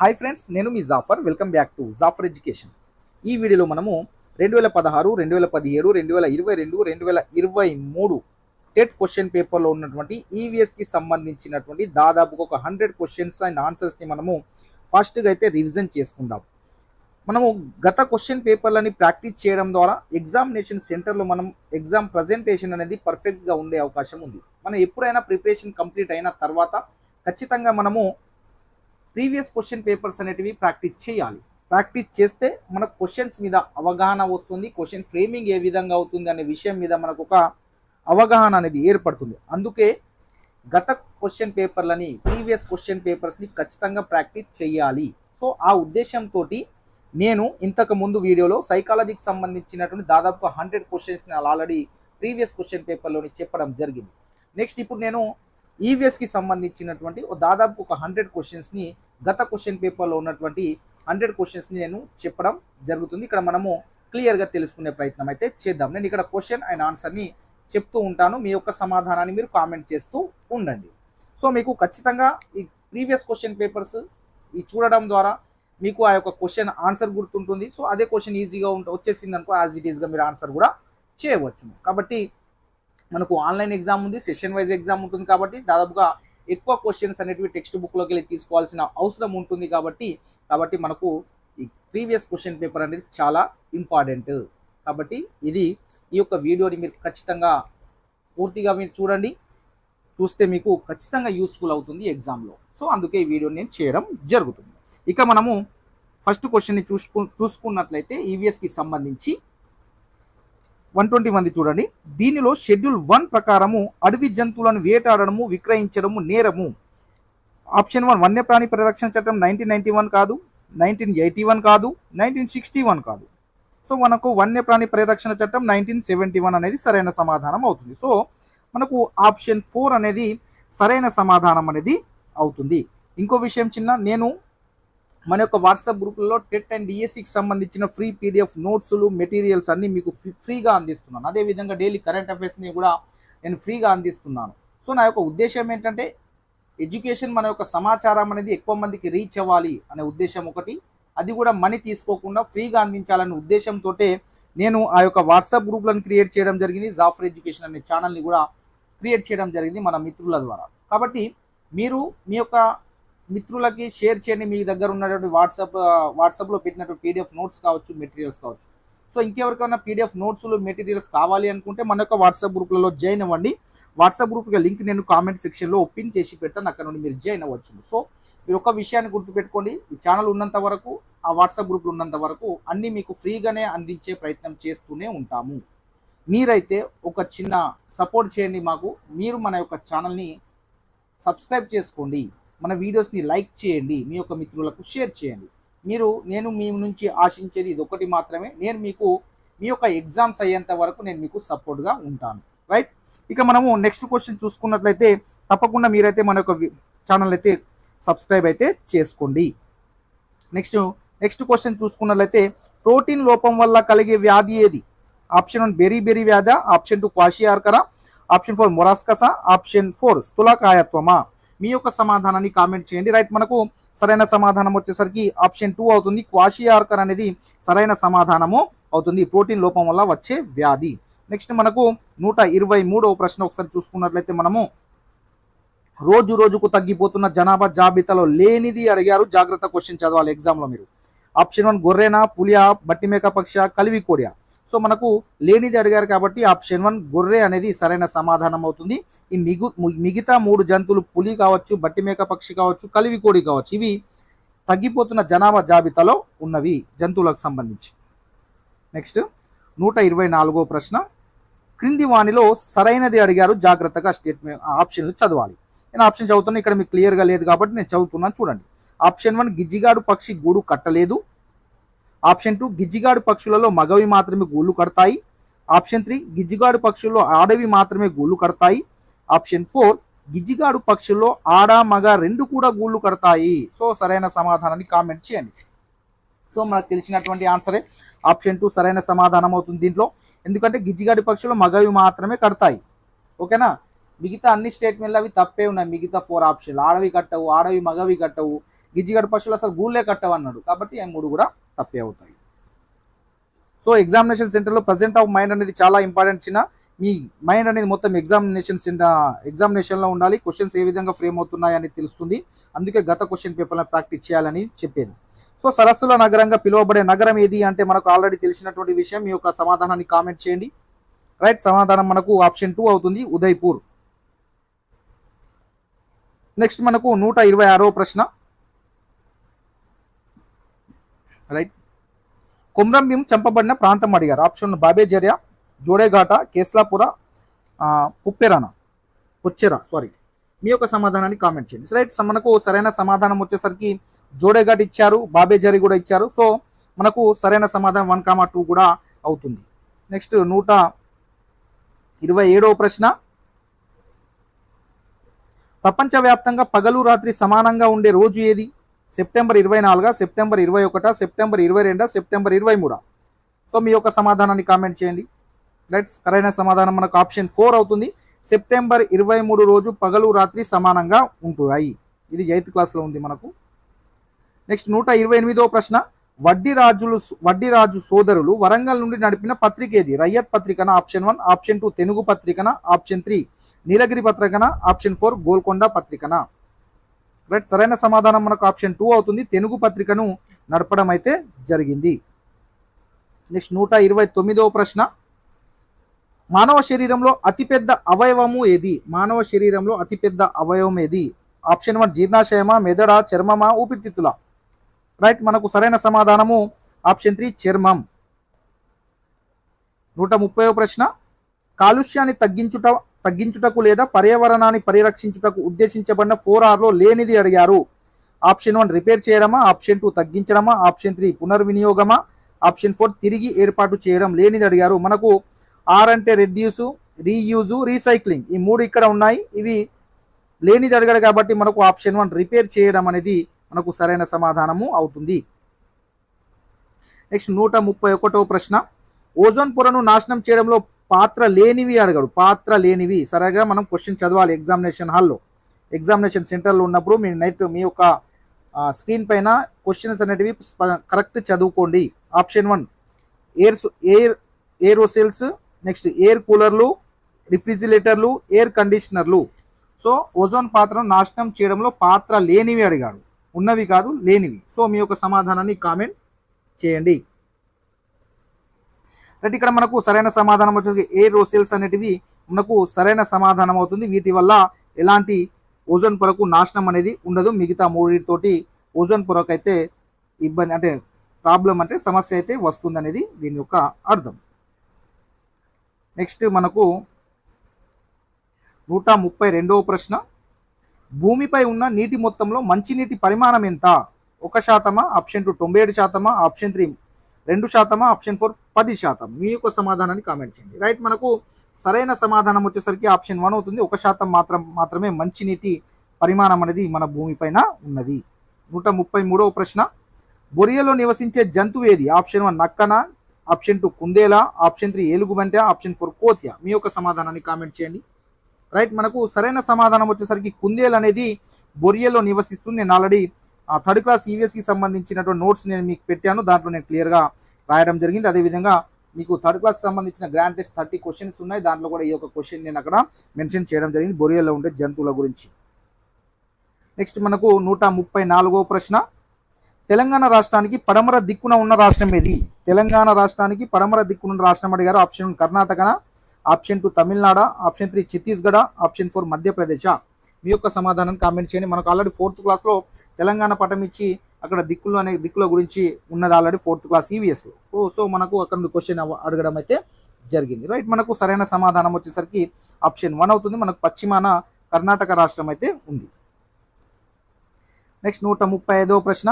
Hi friends, నేను మీ Jafar. Welcome back to Jafar education. ఈ వీడియోలో మనము 2016, 2017, 2022, 2023 టెట్ క్వశ్చన్ పేపర్లో ఉన్నటువంటి ఈవీఎస్కి సంబంధించినటువంటి దాదాపుగా ఒక 100 క్వశ్చన్స్ అండ్ ఆన్సర్స్ని మనము ఫస్ట్గా అయితే రివిజన్ చేసుకుందాం. మనము గత క్వశ్చన్ పేపర్లని ప్రాక్టీస్ చేయడం ద్వారా ఎగ్జామినేషన్ సెంటర్లో మనం ఎగ్జామ్ ప్రజెంటేషన్ అనేది పర్ఫెక్ట్గా ఉండే అవకాశం ఉంది. మనం ఎప్పుడైనా ప్రిపరేషన్ కంప్లీట్ అయిన తర్వాత ఖచ్చితంగా మనము ప్రీవియస్ క్వశ్చన్ పేపర్స్ అనేటివి ప్రాక్టీస్ చేయాలి. ప్రాక్టీస్ చేస్తే మనకు క్వశ్చన్స్ మీద అవగాహన వస్తుంది. క్వశ్చన్ ఫ్రేమింగ్ ఏ విధంగా అవుతుంది అనే విషయం మీద మనకు ఒక అవగాహన అనేది ఏర్పడుతుంది. అందుకే గత క్వశ్చన్ పేపర్లని ప్రీవియస్ క్వశ్చన్ పేపర్స్ని ఖచ్చితంగా ప్రాక్టీస్ చేయాలి. సో ఆ ఉద్దేశంతో నేను ఇంతకు ముందు వీడియోలో సైకాలజీకి సంబంధించినటువంటి దాదాపుగా 100 క్వశ్చన్స్ని ఆల్రెడీ ప్రీవియస్ క్వశ్చన్ పేపర్లోని చెప్పడం జరిగింది. నెక్స్ట్ ఇప్పుడు నేను ఈవీఎస్కి సంబంధించినటువంటి దాదాపు ఒక 100 క్వశ్చన్స్ని గత క్వశ్చన్ పేపర్లో ఉన్నటువంటి 100 క్వశ్చన్స్ని నేను చెప్పడం జరుగుతుంది. ఇక్కడ మనము క్లియర్గా తెలుసుకునే ప్రయత్నం అయితే చేద్దాం. నేను ఇక్కడ క్వశ్చన్ అండ్ ఆన్సర్ని చెప్తూ ఉంటాను. మీ యొక్క సమాధానాన్ని మీరు కామెంట్ చేస్తూ ఉండండి. సో మీకు ఖచ్చితంగా ఈ ప్రీవియస్ క్వశ్చన్ పేపర్స్ ఈ చూడడం ద్వారా మీకు ఆ యొక్క క్వశ్చన్ ఆన్సర్ గుర్తుంటుంది. సో అదే క్వశ్చన్ ఈజీగా వచ్చేసింది అనుకో, యాజ్ ఇట్ ఈస్గా మీరు ఆన్సర్ కూడా చేయవచ్చు. కాబట్టి మనకు ఆన్లైన్ ఎగ్జామ్ ఉంది, సెషన్ వైజ్ ఎగ్జామ్ ఉంటుంది. కాబట్టి దాదాపుగా ఎక్కువ క్వశ్చన్స్ అనేటివి టెక్స్ట్ బుక్లోకి వెళ్ళి తీసుకోవాల్సిన అవసరం ఉంటుంది. కాబట్టి మనకు ఈ ప్రీవియస్ క్వశ్చన్ పేపర్ అనేది చాలా ఇంపార్టెంట్. కాబట్టి ఈ యొక్క వీడియోని మీరు ఖచ్చితంగా పూర్తిగా మీరు చూడండి. చూస్తే మీకు ఖచ్చితంగా యూస్ఫుల్ అవుతుంది ఎగ్జామ్లో. సో అందుకే ఈ వీడియోని నేను చేయడం జరుగుతుంది. ఇక మనము ఫస్ట్ క్వశ్చన్ని చూసుకున్నట్లయితే ఈవీఎస్కి సంబంధించి 121 చూడండి. దీనిలో షెడ్యూల్ 1 ప్రకారము అడవి జంతువులను వేటాడడము, విక్రయించడము నేరము. ఆప్షన్ 1 వన్యప్రాణి పరిరక్షణ చట్టం 1991 కాదు, 1981 కాదు, 1961 కాదు. సో మనకు వన్యప్రాణి పరిరక్షణ చట్టం 1971 అనేది సరైన సమాధానం అవుతుంది. సో మనకు ఆప్షన్ 4 అనేది సరైన సమాధానం అనేది అవుతుంది. ఇంకో విషయం నేను మన యొక్క వాట్సాప్ గ్రూప్లలో టెట్ అండ్ డిఎస్సికి సంబంధించిన ఫ్రీ పీడిఎఫ్ నోట్స్లు మెటీరియల్స్ అన్నీ మీకు ఫ్రీగా అందిస్తున్నాను. అదేవిధంగా డైలీ కరెంట్ అఫైర్స్ని కూడా నేను ఫ్రీగా అందిస్తున్నాను. సో నా యొక్క ఉద్దేశం ఏంటంటే ఎడ్యుకేషన్, మన యొక్క సమాచారం అనేది ఎక్కువ మందికి రీచ్ అవ్వాలి అనే ఉద్దేశం ఒకటి. అది కూడా మనీ తీసుకోకుండా ఫ్రీగా అందించాలనే ఉద్దేశంతో నేను ఆ యొక్క వాట్సాప్ గ్రూప్లను క్రియేట్ చేయడం జరిగింది. జాఫర్ ఎడ్యుకేషన్ అనే ఛానల్ని కూడా క్రియేట్ చేయడం జరిగింది మన మిత్రుల ద్వారా. కాబట్టి మీరు మీ యొక్క మిత్రులకి షేర్ చేయండి. మీ దగ్గర ఉన్నటువంటి వాట్సాప్లో పెట్టినటువంటి పీడిఎఫ్ నోట్స్ కావచ్చు, మెటీరియల్స్ కావచ్చు. సో ఇంకెవరికైనా పీడిఎఫ్ నోట్స్లు మెటీరియల్స్ కావాలి అనుకుంటే మన యొక్క వాట్సాప్ గ్రూప్లలో జాయిన్ అవ్వండి. వాట్సాప్ గ్రూప్కి లింక్ నేను కామెంట్ సెక్షన్లో పిన్ చేసి పెడతాను. అక్కడ నుండి మీరు జాయిన్ అవ్వచ్చు. సో మీరు ఒక విషయాన్ని గుర్తుపెట్టుకోండి, ఈ ఛానల్ ఉన్నంత వరకు, ఆ వాట్సాప్ గ్రూప్లు ఉన్నంత వరకు అన్నీ మీకు ఫ్రీగానే అందించే ప్రయత్నం చేస్తూనే ఉంటాము. మీరైతే ఒక చిన్న సపోర్ట్ చేయండి మాకు. మీరు మన యొక్క ఛానల్ని సబ్స్క్రైబ్ చేసుకోండి, మన వీడియోస్ని లైక్ చేయండి, మీ యొక్క మిత్రులకు షేర్ చేయండి. నేను మీ నుంచి ఆశించేది ఇది ఒకటి మాత్రమే. నేను మీకు మీ యొక్క ఎగ్జామ్స్ అయ్యేంత వరకు నేను మీకు సపోర్ట్గా ఉంటాను. రైట్. ఇక మనము నెక్స్ట్ క్వశ్చన్ చూసుకున్నట్లయితే తప్పకుండా మీరైతే మన యొక్క ఛానల్ అయితే సబ్స్క్రైబ్ అయితే చేసుకోండి. నెక్స్ట్ క్వశ్చన్ చూసుకున్నట్లయితే ప్రోటీన్ లోపం వల్ల కలిగే వ్యాధి ఏది? ఆప్షన్ 1 బెరీ వ్యాధి, ఆప్షన్ 2 క్వాషియార్కర, ఆప్షన్ 4 మొరాస్కస, ఆప్షన్ 4 స్థూలకాయత్వమా. మీ యొక్క సమాధానాన్ని కామెంట్ చేయండి. రైట్. మనకు సరైన సమాధానం వచ్చేసరికి ఆప్షన్ 2 అవుతుంది. క్వాషియార్కర్ అనేది సరైన సమాధానము అవుతుంది, ప్రోటీన్ లోపం వల్ల వచ్చే వ్యాధి. నెక్స్ట్ మనకు 123వ ప్రశ్న ఒకసారి చూసుకున్నట్లయితే మనము రోజుకు తగ్గిపోతున్న జనాభా జాబితాలో లేనిది అడిగారు. జాగ్రత్త క్వశ్చన్ చదవాలి ఎగ్జామ్లో మీరు. ఆప్షన్ 1 గొర్రెనా, పులియా, బట్టిమేక పక్ష, కలివి కోడియా. సో మనకు లేనిది అడిగారు కాబట్టి ఆప్షన్ 1 గొర్రె అనేది సరైన సమాధానం అవుతుంది. ఈ మిగతా 3 జంతువులు పులి కావచ్చు, బట్టిమేక పక్షి కావచ్చు, కలివి కోడి కావచ్చు, ఇవి తగ్గిపోతున్న జనాభా జాబితాలో ఉన్నవి జంతువులకు సంబంధించి. నెక్స్ట్ 124వ ప్రశ్న క్రింది వానిలో సరైనది అడిగారు. జాగ్రత్తగా స్టేట్మెంట్ ఆప్షన్లు చదవాలి. నేను ఆప్షన్ చదువుతున్నా, ఇక్కడ మీకు క్లియర్గా లేదు కాబట్టి నేను చదువుతున్నాను చూడండి. ఆప్షన్ 1 గిజ్జిగాడు పక్షి గూడు కట్టలేదు. ఆప్షన్ 2 గిజ్జిగాడు పక్షులలో మగవి మాత్రమే గూళ్ళు కడతాయి. ఆప్షన్ 3 గిజ్జిగాడు పక్షుల్లో ఆడవి మాత్రమే గూళ్ళు కడతాయి. ఆప్షన్ 4 గిజ్జిగాడు పక్షుల్లో ఆడ మగ 2 కూడా గూళ్ళు కడతాయి. సో సరైన సమాధానాన్ని కామెంట్ చేయండి. సో మనకు తెలిసినటువంటి ఆన్సరే ఆప్షన్ 2 సరైన సమాధానం అవుతుంది దీంట్లో. ఎందుకంటే గిజ్జిగాడి పక్షులు మగవి మాత్రమే కడతాయి. ఓకేనా. మిగతా అన్ని స్టేట్మెంట్లు అవి తప్పే ఉన్నాయి. మిగతా 4 ఆప్షన్లు ఆడవి కట్టవు, ఆడవి మగవి కట్టవు, గిజ్జిగడ్డ పశువులు అసలు గూళ్ళే కట్టవన్నాడు, కాబట్టి ఆ 3 కూడా తప్పే అవుతాయి. సో ఎగ్జామినేషన్ సెంటర్లో ప్రజెంట్ ఆఫ్ మైండ్ అనేది చాలా ఇంపార్టెంట్. చిన్న మీ మైండ్ అనేది మొత్తం ఎగ్జామినేషన్లో ఉండాలి. క్వశ్చన్స్ ఏ విధంగా ఫ్రేమ్ అవుతున్నాయి అనేది తెలుస్తుంది. అందుకే గత క్వశ్చన్ పేపర్లను ప్రాక్టీస్ చేయాలని చెప్పేది. సో సరస్సుల నగరంగా పిలువబడే నగరం ఏది అంటే మనకు ఆల్రెడీ తెలిసినటువంటి విషయం. మీ యొక్క సమాధానాన్ని కామెంట్ చేయండి. రైట్, సమాధానం మనకు ఆప్షన్ 2 అవుతుంది, ఉదయ్పూర్. నెక్స్ట్ మనకు 126వ ప్రశ్న. రైట్, కొమ్రం భీం చంపబడిన ప్రాంతం అడిగారు. ఆప్షన్ బాబేజరియా, జోడేఘాట, కేస్లాపుర, పుచ్చెరా. మీ యొక్క సమాధానాన్ని కామెంట్ చేయండి. రైట్, మనకు సరైన సమాధానం వచ్చేసరికి జోడేఘాట్ ఇచ్చారు, బాబేజరి కూడా ఇచ్చారు. సో మనకు సరైన సమాధానం 1, 2 కూడా అవుతుంది. నెక్స్ట్ 127వ ప్రశ్న. ప్రపంచవ్యాప్తంగా పగలు రాత్రి సమానంగా ఉండే రోజు ఏది? September 24, September 21, September 22, September 23. So మీ యొక్క సమాధానాన్ని కామెంట్ చేయండి. రైట్, సరైన సమాధానం మనకు ఆప్షన్ 4 అవుతుంది. సెప్టెంబర్ 23 రోజు పగలు రాత్రి సమానంగా ఉంటాయి. ఇది 8th క్లాస్లో ఉంది మనకు. నెక్స్ట్ 128వ ప్రశ్న. వడ్డీరాజు సోదరులు వరంగల్ నుండి నడిపిన పత్రిక ఏది? రయ్యత్ పత్రికన ఆప్షన్ 1, ఆప్షన్ 2 తెనుగు పత్రికన, ఆప్షన్ 3 నీలగిరి పత్రికన, ఆప్షన్ 4 గోల్కొండ పత్రికన. రైట్, సరైన సమాధానం మనకు ఆప్షన్ 2 అవుతుంది. తెనుగు పత్రికను నడపడం అయితే జరిగింది. నెక్స్ట్ 129వ ప్రశ్న. మానవ శరీరంలో అతిపెద్ద అవయవము ఏది? మానవ శరీరంలో అతిపెద్ద అవయవం ఏది? ఆప్షన్ 1 జీర్ణాశయమా, మెదడా, చర్మమా, ఊపిరితిత్తుల. రైట్, మనకు సరైన సమాధానము ఆప్షన్ 3 చర్మం. 130వ ప్రశ్న. కాలుష్యాన్ని తగ్గించుటకు లేదా పర్యావరణాన్ని పరిరక్షించుటకు ఉద్దేశించబడిన 4Rలో లేనిది అడిగారు. ఆప్షన్ 1 రిపేర్ చేయడమా, ఆప్షన్ 2 తగ్గించడమా, ఆప్షన్ 3 పునర్వినియోగమా, ఆప్షన్ 4 తిరిగి ఏర్పాటు చేయడం. లేనిది అడిగారు. మనకు ఆర్ అంటే రెడ్యూసు, రీయూజు, రీసైక్లింగ్, ఈ 3 ఇక్కడ ఉన్నాయి. ఇవి లేనిది అడిగాడు కాబట్టి మనకు ఆప్షన్ 1 రిపేర్ చేయడం అనేది మనకు సరైన సమాధానము అవుతుంది. నెక్స్ట్ 131వ ప్రశ్న. ఓజోన్ పొరను నాశనం చేయడంలో పాత్ర లేనివి అడిగాడు. పాత్ర లేనివి సరిగా మనం క్వశ్చన్ చదవాలి ఎగ్జామినేషన్ హాల్లో. ఎగ్జామినేషన్ సెంటర్లో ఉన్నప్పుడు మీ యొక్క స్క్రీన్ పైన క్వశ్చన్స్ అనేటివి కరెక్ట్ చదువుకోండి. ఆప్షన్ 1 ఏరోసెల్స్, నెక్స్ట్ ఎయిర్ కూలర్లు, రిఫ్రిజిరేటర్లు, ఎయిర్ కండిషనర్లు. సో ఓజోన్ పాత్రను నాశనం చేయడంలో పాత్ర లేనివి అడిగాడు, ఉన్నవి కాదు లేనివి. సో మీ యొక్క సమాధానాన్ని కామెంట్ చేయండి. రైట్, ఇక్కడ మనకు సరైన సమాధానం వచ్చేసి ఏరోసెల్స్ అనేటివి మనకు సరైన సమాధానం అవుతుంది. వీటి వల్ల ఎలాంటి ఓజోన్ పొరకు నాశనం అనేది ఉండదు. మిగతా 3తోటి ఓజోన్ పొరకు అయితే ఇబ్బంది అంటే ప్రాబ్లం అంటే సమస్య అయితే వస్తుంది అనేది దీని యొక్క అర్థం. నెక్స్ట్ మనకు 132వ ప్రశ్న. భూమిపై ఉన్న నీటి మొత్తంలో మంచినీటి పరిమాణం ఎంత? 1%, ఆప్షన్ 2 97%, ఆప్షన్ 3 2%, ఆప్షన్ 4 10%. మీ యొక్క సమాధానాన్ని కామెంట్ చేయండి. రైట్, మనకు సరైన సమాధానం వచ్చేసరికి ఆప్షన్ 1 అవుతుంది. 1% మాత్రమే మంచినీటి పరిమాణం అనేది మన భూమిపైన ఉన్నది. 133వ ప్రశ్న. బొరియలో నివసించే జంతువు ఏది? ఆప్షన్ 1 నక్కన, ఆప్షన్ 2 కుందేలా, ఆప్షన్ 3 ఏలుగుబంట, ఆప్షన్ 4 కోతియ. మీ యొక్క సమాధానాన్ని కామెంట్ చేయండి. రైట్, మనకు సరైన సమాధానం వచ్చేసరికి కుందేలు అనేది బొరియలో నివసిస్తుంది. నేను ఆల్రెడీ 3rd క్లాస్ ఈవీఎస్కి సంబంధించినటువంటి నోట్స్ నేను మీకు పెట్టాను. దాంట్లో నేను క్లియర్గా రాయడం జరిగింది. అదేవిధంగా మీకు 3rd క్లాస్ సంబంధించిన గ్రాండ్ టెస్ట్ 30 క్వశ్చన్స్ ఉన్నాయి. దాంట్లో కూడా ఈ యొక్క క్వశ్చన్ నేను అక్కడ మెన్షన్ చేయడం జరిగింది, బొరియలో ఉండే జంతువుల గురించి. నెక్స్ట్ మనకు 134వ ప్రశ్న. తెలంగాణ రాష్ట్రానికి పడమర దిక్కున ఉన్న రాష్ట్రం ఏది? తెలంగాణ రాష్ట్రానికి పడమర దిక్కున ఉన్న రాష్ట్రం అడిగారు. Option 1 కర్ణాటకన, option 2 Tamil Nadu, option 3 ఛత్తీస్గఢ, option 4 Madhya Pradesh. మీ యొక్క సమాధానం కామెంట్ చేయండి. మనకు ఆల్రెడీ 4th క్లాస్లో తెలంగాణ పటం ఇచ్చి అక్కడ దిక్కుల గురించి ఉన్నది ఆల్రెడీ 4th క్లాస్ ఈవీఎస్లో. సో మనకు అక్కడ నుండి క్వశ్చన్ అడగడం అయితే జరిగింది. రైట్, మనకు సరైన సమాధానం వచ్చేసరికి ఆప్షన్ 1 అవుతుంది. మనకు పశ్చిమాన కర్ణాటక రాష్ట్రం అయితే ఉంది. నెక్స్ట్ 135వ ప్రశ్న.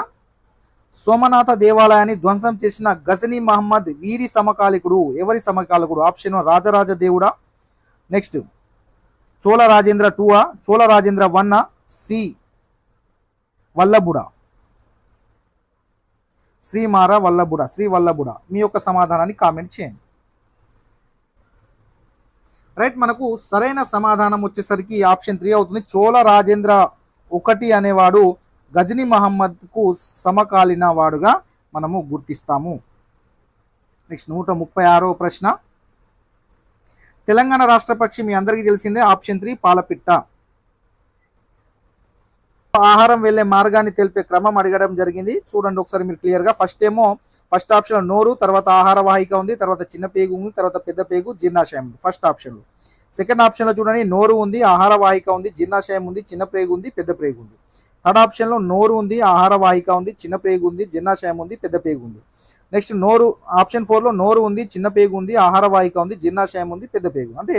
సోమనాథ దేవాలయాన్ని ధ్వంసం చేసిన గజనీ మహమ్మద్ వీరి సమకాలికుడు. ఎవరి సమకాలికుడు? ఆప్షన్ 1 రాజరాజ దేవుడా, నెక్స్ట్ చోళ రాజేంద్ర 2, చోళ రాజేంద్ర 1, శ్రీ వల్లభుడ. మీ యొక్క సమాధానాన్ని కామెంట్ చేయండి. రైట్, మనకు సరైన సమాధానం వచ్చేసరికి ఆప్షన్ 3 అవుతుంది. చోళ రాజేంద్ర 1 అనేవాడు గజనీ మహమ్మద్కు సమకాలీన వాడుగా మనము గుర్తిస్తాము. నెక్స్ట్ 136వ ప్రశ్న. తెలంగాణ రాష్ట్ర పక్షి మీ అందరికీ తెలిసిందే. ఆప్షన్ 3 పాలపిట్ట. ఆహారం వెళ్ళే మార్గాన్ని తెలిపే క్రమం అడగడం జరిగింది. చూడండి ఒకసారి మీరు క్లియర్గా. ఫస్ట్ ఆప్షన్ నోరు, తర్వాత ఆహార వాహిక ఉంది, తర్వాత చిన్న పేగు ఉంది, తర్వాత పెద్ద పేగు, జీర్ణాశయం ఉంది ఫస్ట్ ఆప్షన్లో. సెకండ్ ఆప్షన్లో చూడండి నోరు ఉంది, ఆహార వాహిక ఉంది, జీర్ణాశయం ఉంది, చిన్న పేగు ఉంది, పెద్ద పేగు ఉంది. థర్డ్ ఆప్షన్లో నోరు ఉంది, ఆహార వాహిక ఉంది, చిన్న పేగు ఉంది, జీర్ణాశయం ఉంది, పెద్ద పేగు ఉంది. నెక్స్ట్ ఆప్షన్ 4లో నోరు ఉంది, చిన్న పేగు ఉంది, ఆహార వాహిక ఉంది, జీర్ణాశయం ఉంది, పెద్ద పేగు. అంటే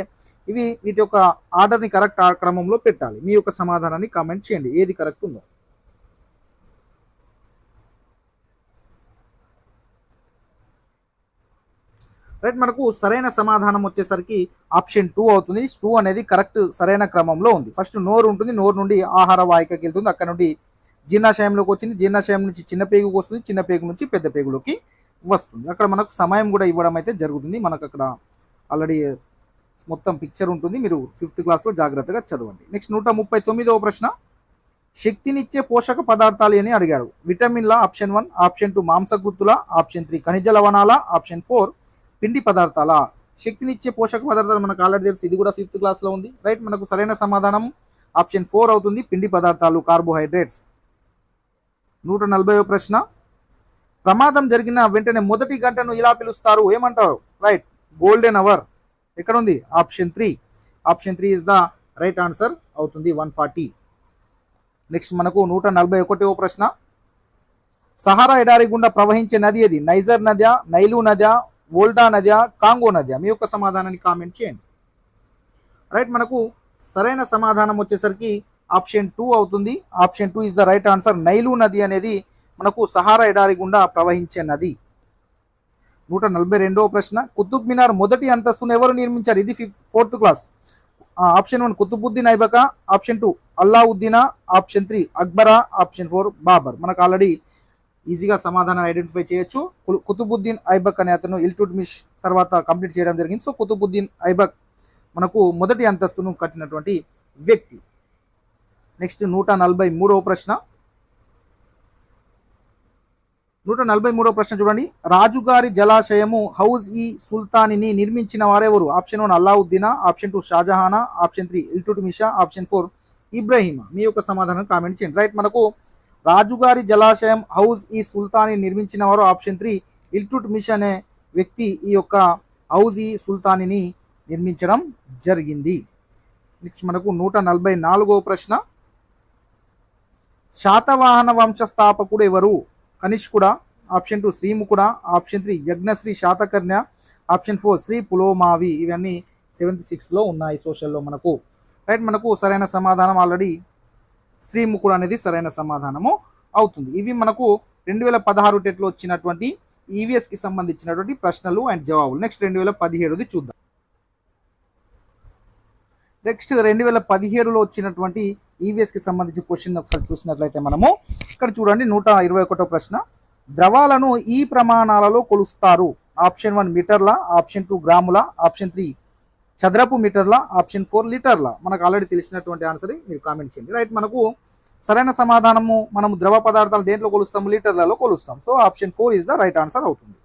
వీటి యొక్క ఆర్డర్ని కరెక్ట్ క్రమంలో పెట్టాలి. మీ యొక్క సమాధానాన్ని కామెంట్ చేయండి ఏది కరెక్ట్ ఉందో. రైట్, మనకు సరైన సమాధానం వచ్చేసరికి ఆప్షన్ 2 అవుతుంది. 2 అనేది కరెక్ట్ సరైన క్రమంలో ఉంది. ఫస్ట్ నోరు ఉంటుంది, నోరు నుండి ఆహార వాహికకి వెళ్తుంది, అక్కడ నుండి జీర్ణాశయంలోకి వచ్చింది, జీర్ణాశయం నుంచి చిన్న పేగుకి వస్తుంది, చిన్న పేగు నుంచి పెద్ద పేగులోకి వస్తుంది. అక్కడ మనకు సమయం కూడా ఇవ్వడం అయితే జరుగుతుంది. మనకు అక్కడ ఆల్రెడీ మొత్తం పిక్చర్ ఉంటుంది, మీరు 5th క్లాస్లో జాగ్రత్తగా చదవండి. నెక్స్ట్ 139వ ప్రశ్న. శక్తినిచ్చే పోషక పదార్థాలు అని అడిగాడు. విటమిన్ల ఆప్షన్ 1, ఆప్షన్ 2 మాంసకృత్తుల, ఆప్షన్ 3 ఖనిజ లవణాల, ఆప్షన్ 4 పిండి పదార్థాల. శక్తినిచ్చే పోషక పదార్థాలు మనకు ఆల్రెడీ తెలుసు, ఇది కూడా 5th క్లాస్లో ఉంది. రైట్, మనకు సరైన సమాధానం ఆప్షన్ 4 అవుతుంది, పిండి పదార్థాలు, కార్బోహైడ్రేట్స్. 140వ ప్రశ్న. ప్రమాదం జరిగిన వెంటనే మొదటి గంటను ఇలా పిలుస్తారు, ఏమంటారు? Right, golden hour. ఎక్కడ ఉంది? Option 3. Option 3 is the right answer అవుతుంది, 140. నెక్స్ట్ మనకు 141వ ప్రశ్న. సహారా ఎడారి గుండా ప్రవహించే నది ఏది? నైజర్ నద్యా, నైలు నద్యా, వోల్టా నద్యా, కాంగో నద్యా? మీ యొక్క సమాధానాన్ని కామెంట్ చేయండి. రైట్, మనకు సరైన సమాధానం వచ్చేసరికి ఆప్షన్ 2 అవుతుంది. Option 2 is the right answer. Nile నది అనేది మనకు సహారా ఎడారి గుండా ప్రవహించే నది. 142వ ప్రశ్న. కుతుబ్ మినార్ మొదటి అంతస్తును ఎవరు నిర్మించారు? ఇది 4th క్లాస్. ఆప్షన్ 1 కుతుబుద్దీన్ ఐబకా, ఆప్షన్ 2 అల్లావుద్దీనా, ఆప్షన్ 3 అక్బరా, ఆప్షన్ 4 బాబర్. మనకు ఆల్రెడీ ఈజీగా సమాధానాన్ని ఐడెంటిఫై చేయొచ్చు. కుతుబుద్దీన్ ఐబక్ అనే అతను ఇల్టుట్మిష్ తర్వాత కంప్లీట్ చేయడం జరిగింది. సో కుతుబుద్దీన్ ఐబక్ మనకు మొదటి అంతస్తును కట్టినటువంటి వ్యక్తి. నెక్స్ట్ 143వ ప్రశ్న. 143వ ప్రశ్న చూడండి. రాజుగారి జలాశయము హౌజ్ ఈ సుల్తానిని నిర్మించిన వారెవరు? ఆప్షన్ 1 అల్లావుద్దీనా, ఆప్షన్ 2 షాజహానా, ఆప్షన్ 3 ఇల్టుట్మిషా, ఆప్షన్ 4 ఇబ్రహీమా? మీ యొక్క సమాధానం కామెంట్ చేయండి. రైట్, మనకు రాజుగారి జలాశయం హౌజ్ ఈ సుల్తాని నిర్మించిన వారు ఆప్షన్ 3 ఇల్టుట్మిష్ అనే వ్యక్తి ఈ యొక్క హౌజ్ ఈ సుల్తానిని నిర్మించడం జరిగింది. నెక్స్ట్ మనకు 144వ ప్రశ్న. శాతవాహన వంశ స్థాపకుడు ఎవరు? కనిష్కుడా, ఆప్షన్ 2 శ్రీముకుడా, ఆప్షన్ 3 యజ్ఞశ్రీ శాతకర్ణ్య, ఆప్షన్ 4 శ్రీ పులోమావి? ఇవన్నీ 7th 6లో ఉన్నాయి సోషల్లో మనకు. రైట్, మనకు సరైన సమాధానం ఆల్రెడీ శ్రీముకుడు అనేది సరైన సమాధానము అవుతుంది. ఇవి మనకు 2016 టెట్లో వచ్చినటువంటి ఈవీఎస్కి సంబంధించినటువంటి ప్రశ్నలు అండ్ జవాబులు. నెక్స్ట్ 2017ది చూద్దాం. నెక్స్ట్ 2017లో వచ్చినటువంటి ఈవీఎస్కి సంబంధించిన క్వశ్చన్ ఒకసారి చూసినట్లయితే మనము ఇక్కడ చూడండి. 121వ ప్రశ్న. ద్రవాలను ఈ ప్రమాణాలలో కొలుస్తారు. ఆప్షన్ 1 మీటర్ల, ఆప్షన్ 2 గ్రాముల, ఆప్షన్ 3 చదరపు మీటర్ల, ఆప్షన్ 4 లీటర్ల? మనకు ఆల్రెడీ తెలిసినటువంటి ఆన్సర్ మీరు కామెంట్ చేయండి. రైట్, మనకు సరైన సమాధానము మనము ద్రవ పదార్థాలు దేంట్లో కొలుస్తాము? లీటర్లలో కొలుస్తాం. So option 4 is the right answer అవుతుంది.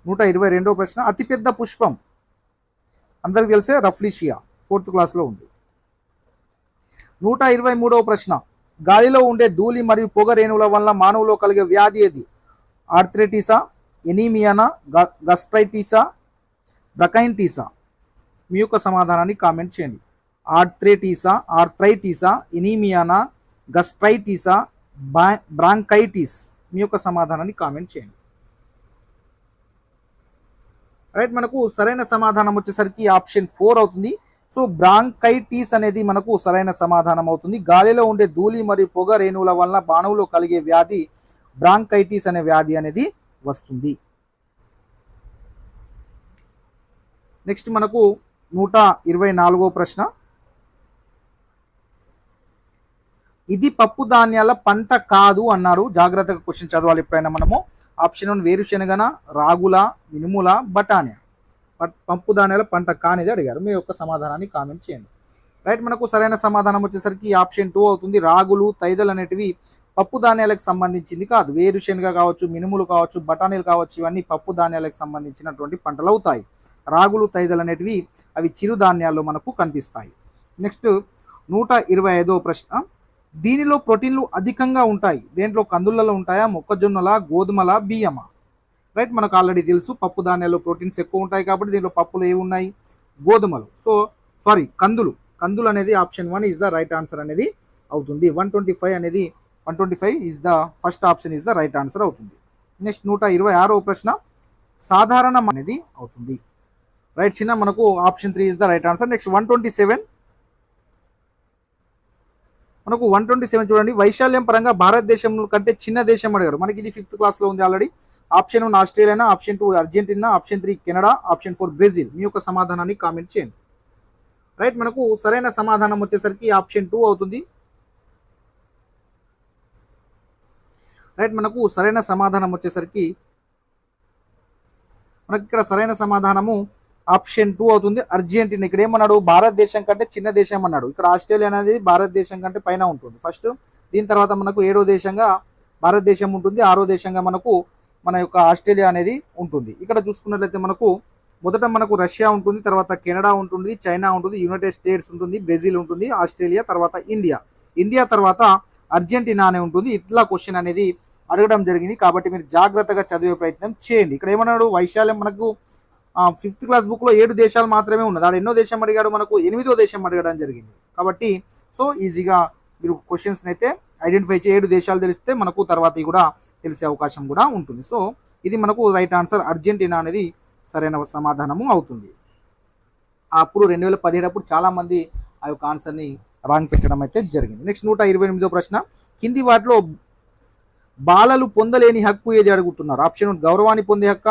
122వ ప్రశ్న. అతిపెద్ద పుష్పం అందరికి తెలిసే రఫ్లీషియా, 4th క్లాస్లో ఉంది. 123వ ప్రశ్న. గాలిలో ఉండే ధూళి మరియు పొగ రేణువుల వల్ల మానవులో కలిగే వ్యాధి ఏది? ఆర్థరైటిసా, ఎనీమియానా, గస్ట్రైటిసా, బ్రకైటిసా? మీ యొక్క సమాధానాన్ని కామెంట్ చేయండి. ఆర్థరైటిసా, ఎనీమియానా, గస్ట్రైటిసా, బ్రాంకైటిస్? మీ యొక్క సమాధానాన్ని కామెంట్ చేయండి. రైట్, మనకు సరైన సమాధానం వచ్చేసరికి ఆప్షన్ 4 అవుతుంది. సో బ్రాంకైటిస్ అనేది మనకు సరైన సమాధానం అవుతుంది. గాలిలో ఉండే ధూళి మరియు పొగ రేణువుల వల్ల మానవులో కలిగే వ్యాధి బ్రాంకైటిస్ అనే వ్యాధి అనేది వస్తుంది. నెక్స్ట్ మనకు 124వ ప్రశ్న. ఇది పప్పు ధాన్యాల పంట కాదు అన్నాడు. జాగ్రత్తగా క్వశ్చన్ చదవాలి ఎప్పుడైనా మనము. ఆప్షన్ 1 వేరుశెనగన, రాగుల, మినుముల, బఠానియా? పప్పు ధాన్యాల పంట కానిది అడిగారు. మీ యొక్క సమాధానాన్ని కామెంట్ చేయండి. రైట్. మనకు సరైన సమాధానం వచ్చేసరికి ఆప్షన్ 2 అవుతుంది. రాగులు తైదలు అనేటివి పప్పు ధాన్యాలకు సంబంధించింది కాదు. వేరుశెనగ కావచ్చు, మినుములు కావచ్చు, బఠానీలు కావచ్చు, ఇవన్నీ పప్పు ధాన్యాలకు సంబంధించినటువంటి పంటలు అవుతాయి. రాగులు తైదలు అనేటివి అవి చిరుధాన్యాల్లో మనకు కనిపిస్తాయి. నెక్స్ట్ 125వ ప్రశ్న, దీనిలో ప్రోటీన్లు అధికంగా ఉంటాయి. దేంట్లో? కందులలో ఉంటాయా, మొక్కజొన్నల, గోధుమల, బియ్యమా? రైట్. మనకు ఆల్రెడీ తెలుసు పప్పు ధాన్యాల్లో ప్రోటీన్స్ ఎక్కువ ఉంటాయి కాబట్టి దీంట్లో పప్పులు ఏవి ఉన్నాయి? గోధుమలు. కందులు అనేది option 1 is the right answer అనేది అవుతుంది. 125 is the first option is the right answer అవుతుంది. నెక్స్ట్ 126వ ప్రశ్న, సాధారణం అనేది అవుతుంది. రైట్ చిన్న, మనకు option 3 is the right answer. Next 127 చూడండి. వైశాల్యం పరంగా భారతదేశం కంటే చిన్న దేశం అడిగారు. మనకి ఇది 5th క్లాస్లో ఉంది already. Option 1 Australia, option 2 Argentina, option 3 Canada, option 4 Brazil. మీ యొక్క సమాధానాన్ని కామెంట్ చేయండి. రైట్. మనకు సరైన సమాధానం వచ్చేసరికి ఆప్షన్ 2 అవుతుంది. రైట్. మనకు సరైన సమాధానం వచ్చేసరికి మనకి ఇక్కడ సరైన సమాధానము ఆప్షన్ 2 అవుతుంది. అర్జెంటీనా. ఇక్కడ ఏమన్నాడు? భారతదేశం కంటే చిన్న దేశం అన్నాడు. ఇక్కడ ఆస్ట్రేలియా అనేది భారతదేశం కంటే పైన ఉంటుంది ఫస్ట్. దీని తర్వాత మనకు 7వ దేశంగా భారతదేశం ఉంటుంది. 6వ దేశంగా మనకు మన యొక్క ఆస్ట్రేలియా అనేది ఉంటుంది. ఇక్కడ చూసుకున్నట్లయితే మనకు మొదట మనకు రష్యా ఉంటుంది, తర్వాత కెనడా ఉంటుంది, చైనా ఉంటుంది, యునైటెడ్ స్టేట్స్ ఉంటుంది, బ్రెజిల్ ఉంటుంది, ఆస్ట్రేలియా, తర్వాత ఇండియా తర్వాత అర్జెంటీనా అనే ఉంటుంది. ఇట్లా క్వశ్చన్ అనేది అడగడం జరిగింది కాబట్టి మీరు జాగ్రత్తగా చదివే ప్రయత్నం చేయండి. ఇక్కడ ఏమన్నాడు? వైశాల్యం మనకు 5th క్లాస్ బుక్లో 7 దేశాలు మాత్రమే ఉన్నది. ఆడ ఎన్నో దేశం అడిగాడు? మనకు 8వ దేశం అడగడం జరిగింది. కాబట్టి సో ఈజీగా మీరు క్వశ్చన్స్ అయితే ఐడెంటిఫై చేయ 7 దేశాలు తెలిస్తే మనకు తర్వాత కూడా తెలిసే అవకాశం కూడా ఉంటుంది. సో ఇది మనకు రైట్ ఆన్సర్. అర్జెంటీనా అనేది సరైన సమాధానము అవుతుంది. అప్పుడు 2017 అప్పుడు చాలామంది ఆ యొక్క ఆన్సర్ని రాంగ్ పెట్టడం అయితే జరిగింది. నెక్స్ట్ 128వ ప్రశ్న, కింది వాటిలో బాలలు పొందలేని హక్కు ఏది అడుగుతున్నారు? ఆప్షన్ 1 గౌరవాన్ని పొందే హక్క,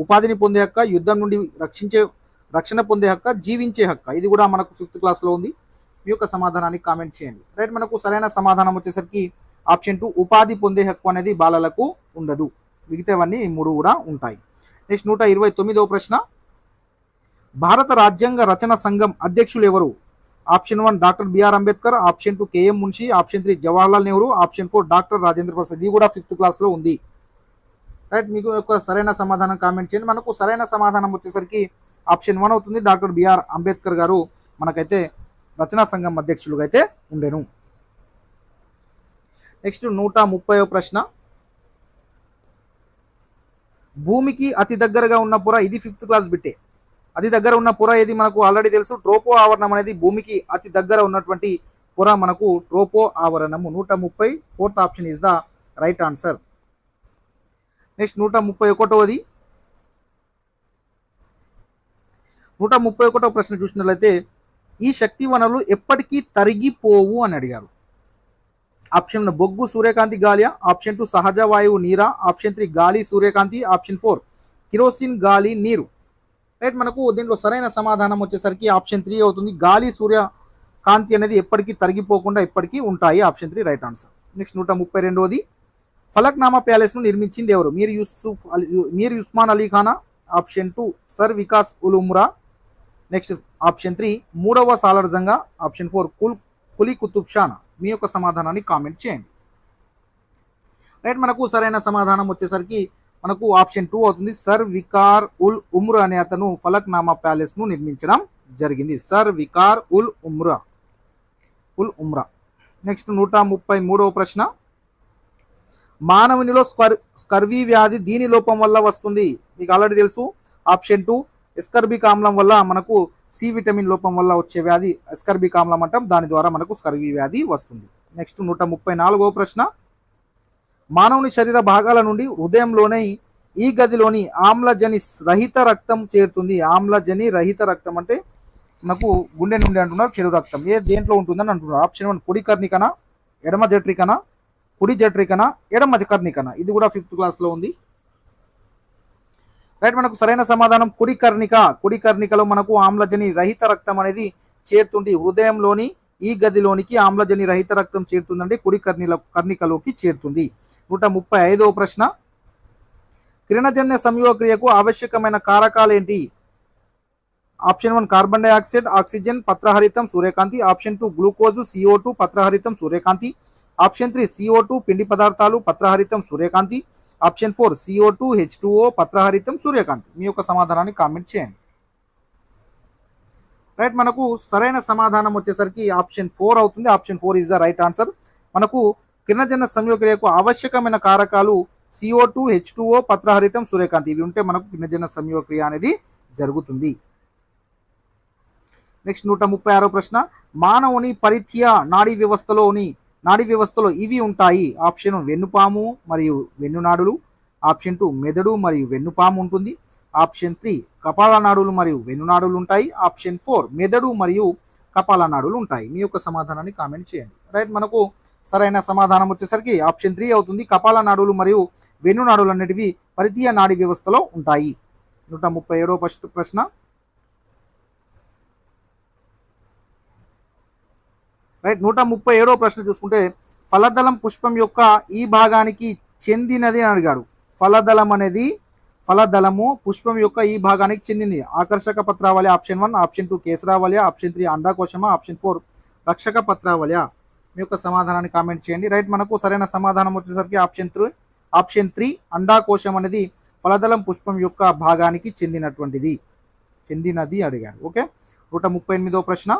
ఉపాధిని పొందే హక్క, యుద్ధం నుండి రక్షణ పొందే హక్క, జీవించే హక్క. ఇది కూడా మనకు 5th క్లాస్లో ఉంది. మీ యొక్క సమాధానాన్ని కామెంట్ చేయండి. రైట్. మనకు సరైన సమాధానం వచ్చేసరికి ఆప్షన్ 2 ఉపాధి పొందే హక్కు అనేది బాలలకు ఉండదు. మిగతావన్నీ 3 కూడా ఉంటాయి. నెక్స్ట్ 129వ ప్రశ్న, భారత రాజ్యాంగ రచన సంఘం అధ్యక్షులు ఎవరు? Option 1 doctor B R Ambedkar, option 2 K M Munshi, option 3 Jawaharlal Nehru, option 4 doctor Rajendra Prasad. ఇది కూడా 5th క్లాస్లో ఉంది. రైట్. మీకు యొక్క సరైన సమాధానం కామెంట్ చేయండి. మనకు సరైన సమాధానం వచ్చేసరికి ఆప్షన్ 1 అవుతుంది. డాక్టర్ బిఆర్ అంబేద్కర్ గారు మనకైతే రచనా సంఘం అధ్యక్షులుగా అయితే ఉండేను. నెక్స్ట్ 130వ ప్రశ్న, భూమికి అతి దగ్గరగా ఉన్న పొర. ఇది 5th క్లాస్ బిట్టే. అతి దగ్గర ఉన్న పొర ఏది? మనకు ఆల్రెడీ తెలుసు. ట్రోపో ఆవరణం అనేది భూమికి అతి దగ్గర ఉన్నటువంటి పొర మనకు ట్రోపో ఆవరణము. 130 4th option is the right answer. Next 131వ ప్రశ్న చూసినట్లయితే, ఈ శక్తి వనరులు ఎప్పటికీ తరిగిపోవు అని అడిగారు. ఆప్షన్ 1 బొగ్గు, సూర్యకాంతి, గాలి, ఆప్షన్ 2 సహజ వాయువు, నీరా, ఆప్షన్ 3 గాలి, సూర్యకాంతి, ఆప్షన్ 4 కిరోసిన్, గాలి, నీరు. రైట్. మనకు దీంట్లో సరైన సమాధానం వచ్చేసరికి ఆప్షన్ 3 అవుతుంది. గాలి, సూర్యకాంతి అనేది ఎప్పటికీ తరిగిపోకుండా ఎప్పటికీ ఉంటాయి. Option 3 right answer. నెక్స్ట్ 132వది, ఫలక్నామా ప్యాలెస్ను నిర్మించింది ఎవరు? మీర్ ఉస్మాన్ అలీ ఖానా, option 2 sir Vikar ul Umra, next option 3 మూడవ సాలార్ జంగా, ఆప్షన్ 4 కులీ కుతుబ్ షానా. మీ యొక్క సమాధానాన్ని కామెంట్ చేయండి. రైట్. మనకు సరైన సమాధానం వచ్చేసరికి మనకు ఆప్షన్ 2 అవుతుంది. సర్ వికార్ ఉల్ ఉమ్రా అనే అతను ఫలక్నామా ప్యాలెస్ను నిర్మించడం జరిగింది. సర్ వికార్ ఉల్ ఉమ్రా. నెక్స్ట్ 133వ ప్రశ్న, మానవునిలో స్కర్వీ వ్యాధి దీని లోపం వల్ల వస్తుంది? మీకు ఆల్రెడీ తెలుసు. ఆప్షన్ 2 ఎస్కర్బిక్ ఆమ్లం వల్ల మనకు సి విటమిన్ లోపం వల్ల వచ్చే వ్యాధి ఎస్కర్బిక్ ఆమ్లం అంటాం. దాని ద్వారా మనకు స్కర్వీ వ్యాధి వస్తుంది. నెక్స్ట్ 134వ ప్రశ్న, మానవుని శరీర భాగాల నుండి హృదయంలోనే ఈ గదిలోని ఆమ్లజని రహిత రక్తం చేరుతుంది. ఆమ్లజని రహిత రక్తం అంటే మనకు గుండె నుండి అంటున్నారు, చెడు రక్తం. దేంట్లో ఉంటుందని అంటున్నారు. ఆప్షన్ 1 కుడి కర్ణికన, ఎడమ జట్రికన, కుడి జట్రికన, ఎడమ కర్ణికన. ఇది కూడా 5th క్లాస్లో ఉంది. రైట్. మనకు సరైన సమాధానం కుడి కర్ణిక. కుడి కర్ణికలో మనకు ఆమ్లజని రహిత రక్తం అనేది చేరుతుంది. హృదయంలోని ఈ గదిలోనికి ఆమ్లజని రహిత రక్తం చేరుతుందంటే కుడి కర్ణికలోకి చేరుతుంది. 135వ ప్రశ్న, కిరణజన్య సంయోగక్రియకు ఆవశ్యకమైన కారకాలు ఏంటి? ఆప్షన్ 1 కార్బన్ డైఆక్సైడ్, ఆక్సిజన్, పత్రహరితం, సూర్యకాంతి. ఆప్షన్ 2 గ్లూకోజ్, CO2, పత్రహరితం, సూర్యకాంతి. ఆప్షన్ 3 CO2, పిండి పదార్థాలు, పత్రహరితం, సూర్యకాంతి. ఆప్షన్ 4 CO2, H2O, పత్రహరితం, సూర్యకాంతి. మీ యొక్క సమాధానాన్ని కామెంట్ చేయండి. రైట్, మనకు సరైన సమాధానం వచ్చేసరికి ఆప్షన్ 4 అవుతుంది. Option 4 is the right answer. మనకు కిరణజన్య సంయోగక్రియకు ఆవశ్యకమైన కారకాలు CO2, H2O, పత్రహరితం, సూర్యకాంతి. ఇవి ఉంటే మనకు కిరణజన్య సంయోగక్రియ అనేది జరుగుతుంది. నెక్స్ట్ 136వ ప్రశ్న, మానవుని పరిత్య నాడీ వ్యవస్థలో ఇవి ఉంటాయి. ఆప్షన్ వెన్నుపాము మరియు వెన్నునాడులు. ఆప్షన్ 2 మెదడు మరియు వెన్నుపాము ఉంటుంది. ఆప్షన్ 3 కపాల నాడులు మరియు వెన్నునాడులు ఉంటాయి. ఆప్షన్ 4 మెదడు మరియు కపాల నాడులు ఉంటాయి. మీ యొక్క సమాధానాన్ని కామెంట్ చేయండి. రైట్, మనకు సరైన సమాధానం వచ్చేసరికి ఆప్షన్ 3 అవుతుంది. కపాల నాడులు మరియు వెన్నునాడులు అనేటివి పరితీయ నాడీ వ్యవస్థలో ఉంటాయి. 137వ ప్రశ్న, రైట్, 137వ ప్రశ్న చూసుకుంటే ఫలదళం పుష్పం యొక్క ఈ భాగానికి చెందినది అని అడిగాడు. ఫలదళము పుష్పం యొక్క ఈ భాగానికి చెందింది. ఆకర్షక పత్రావళి ఆప్షన్ 1, ఆప్షన్ 2 కేసరావళి, ఆప్షన్ 3 అండాకోశమ, ఆప్షన్ 4 రక్షక పత్రావళి. మీ యొక్క సమాధానాన్ని కామెంట్ చేయండి. రైట్, మనకు సరైన సమాధానం వచ్చేసరికి ఆప్షన్ 3 అండాకోశం అనేది ఫలదళం పుష్పం యొక్క భాగానికి చెందినది అడిగాడు. ఓకే, 138వ ప్రశ్న,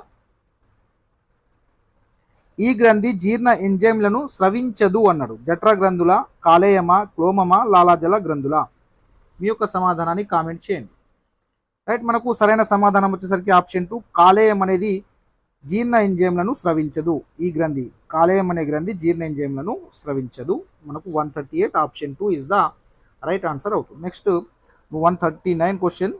ఈ గ్రంథి జీర్ణ ఎంజైమ్లను స్రవించదు అన్నాడు. జఠర గ్రంథుల, కాలేయమ, క్లోమమ, లాలాజల గ్రంథుల. మీ యొక్క సమాధానాన్ని కామెంట్ చేయండి. రైట్, మనకు సరైన సమాధానం వచ్చేసరికి ఆప్షన్ 2 కాలేయం అనేది జీర్ణ ఎంజైమ్లను స్రవించదు. ఈ గ్రంథి కాలేయం అనే గ్రంథి జీర్ణ ఎంజైమ్లను స్రవించదు. మనకు 138 option 2 is the right answer అవుతుంది. నెక్స్ట్ 139 క్వశ్చన్,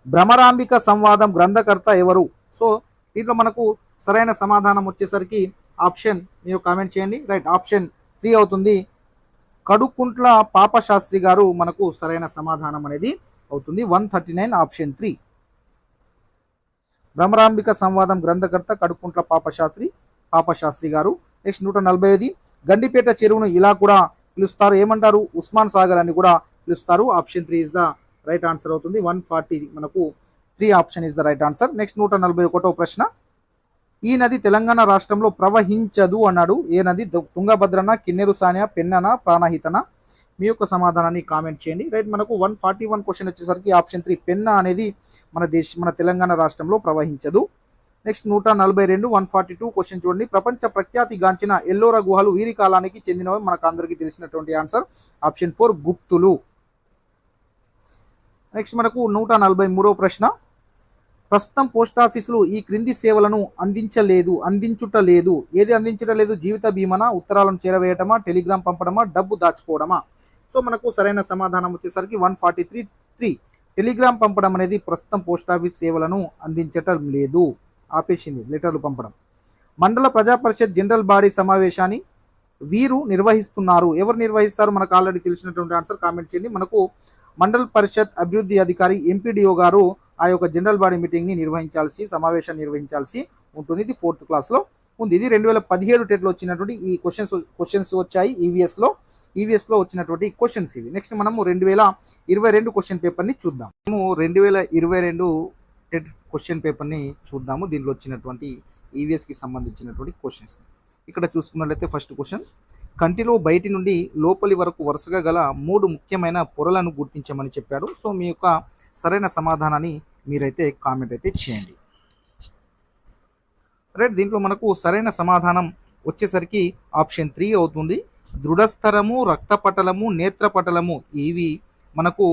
భ్రమరాంబిక సంవాదం గ్రంథకర్త ఎవరు? సో దీంట్లో మనకు సరైన సమాధానం వచ్చేసరికి ఆప్షన్, మీరు కామెంట్ చేయండి. రైట్, ఆప్షన్ 3 అవుతుంది. కడుకుంట్ల పాపశాస్త్రి గారు మనకు సరైన సమాధానం అనేది అవుతుంది. 139 ఆప్షన్ 3. భ్రమరాంబిక సంవాదం గ్రంథకర్త కడుకుంట్ల పాపశాస్త్రి గారు. నెక్స్ట్ 140, గండిపేట చెరువును ఇలా కూడా పిలుస్తారు, ఏమంటారు? ఉస్మాన్ సాగర్ అని కూడా పిలుస్తారు. Option 3 is the right answer అవుతుంది. 140 మనకు 3 option is the right answer. Next 141వ ప్రశ్న, ఈ నది తెలంగాణ రాష్ట్రంలో ప్రవహించదు అన్నాడు. ఏ నది? తుంగభద్రన, కిన్నెరు సానియా, పెన్నన, ప్రాణహితన. మీ యొక్క సమాధానాన్ని కామెంట్ చేయండి. రైట్, మనకు 141 క్వశ్చన్ వచ్చేసరికి ఆప్షన్ 3 పెన్నా అనేది మన తెలంగాణ రాష్ట్రంలో ప్రవహించదు. నెక్స్ట్ 142 142 క్వశ్చన్ చూడండి. ప్రపంచ ప్రఖ్యాతిగాంచిన ఎల్లోరా గుహలు వీరి కాలానికి చెందినవి. మనకు అందరికీ తెలిసినటువంటి ఆన్సర్ ఆప్షన్ 4 గుప్తులు. నెక్స్ట్ మనకు 143వ ప్రశ్న, ప్రస్తుతం పోస్టాఫీసులు ఈ క్రింది సేవలను అందించుటలేదు. ఏది అందించటలేదు? జీవిత బీమానా, ఉత్తరాలను చేరవేయటమా, టెలిగ్రామ్ పంపడమా, డబ్బు దాచుకోవడమా? సో మనకు సరైన సమాధానం వచ్చేసరికి 143 టెలిగ్రామ్ పంపడం అనేది ప్రస్తుతం పోస్టాఫీస్ సేవలను అందించటం లేదు, ఆపేసింది లెటర్లు పంపడం. మండల ప్రజా పరిషత్ జనరల్ బాడీ సమావేశాన్ని వీరు నిర్వహిస్తున్నారు. ఎవరు నిర్వహిస్తారు? మనకు ఆల్రెడీ తెలిసినటువంటి ఆన్సర్, కామెంట్ చేయండి. మనకు మండల పరిషత్ అభివృద్ధి అధికారి ఎంపీడీఓ గారు ఆ యొక్క జనరల్ బాడీ మీటింగ్ని సమావేశాన్ని నిర్వహించాల్సి ఉంటుంది. ఇది 4th క్లాస్లో ఉంది. ఇది 2017 టెట్లో వచ్చినటువంటి ఈ క్వశ్చన్స్ వచ్చాయి ఈవీఎస్లో వచ్చినటువంటి క్వశ్చన్స్ ఇవి. నెక్స్ట్ మనము 2022 క్వశ్చన్ పేపర్ని చూద్దాం. మనము 2022 టెట్ క్వశ్చన్ పేపర్ని చూద్దాము. దీనిలో వచ్చినటువంటి ఈవీఎస్కి సంబంధించినటువంటి క్వశ్చన్స్ ఇక్కడ చూసుకున్నట్లయితే ఫస్ట్ క్వశ్చన్, కంటిలో బయటి నుండి లోపలి వరకు వరుసగా గల 3 ముఖ్యమైన పొరలను గుర్తించమని చెప్పాడు. సో మీ యొక్క సరైన సమాధానాన్ని మీరైతే కామెంట్ అయితే చేయండి. రైట్, దీంట్లో మనకు సరైన సమాధానం వచ్చేసరికి ఆప్షన్ 3 అవుతుంది. దృఢస్థరము, రక్తపటలము, నేత్రపటలము ఇవి మనకు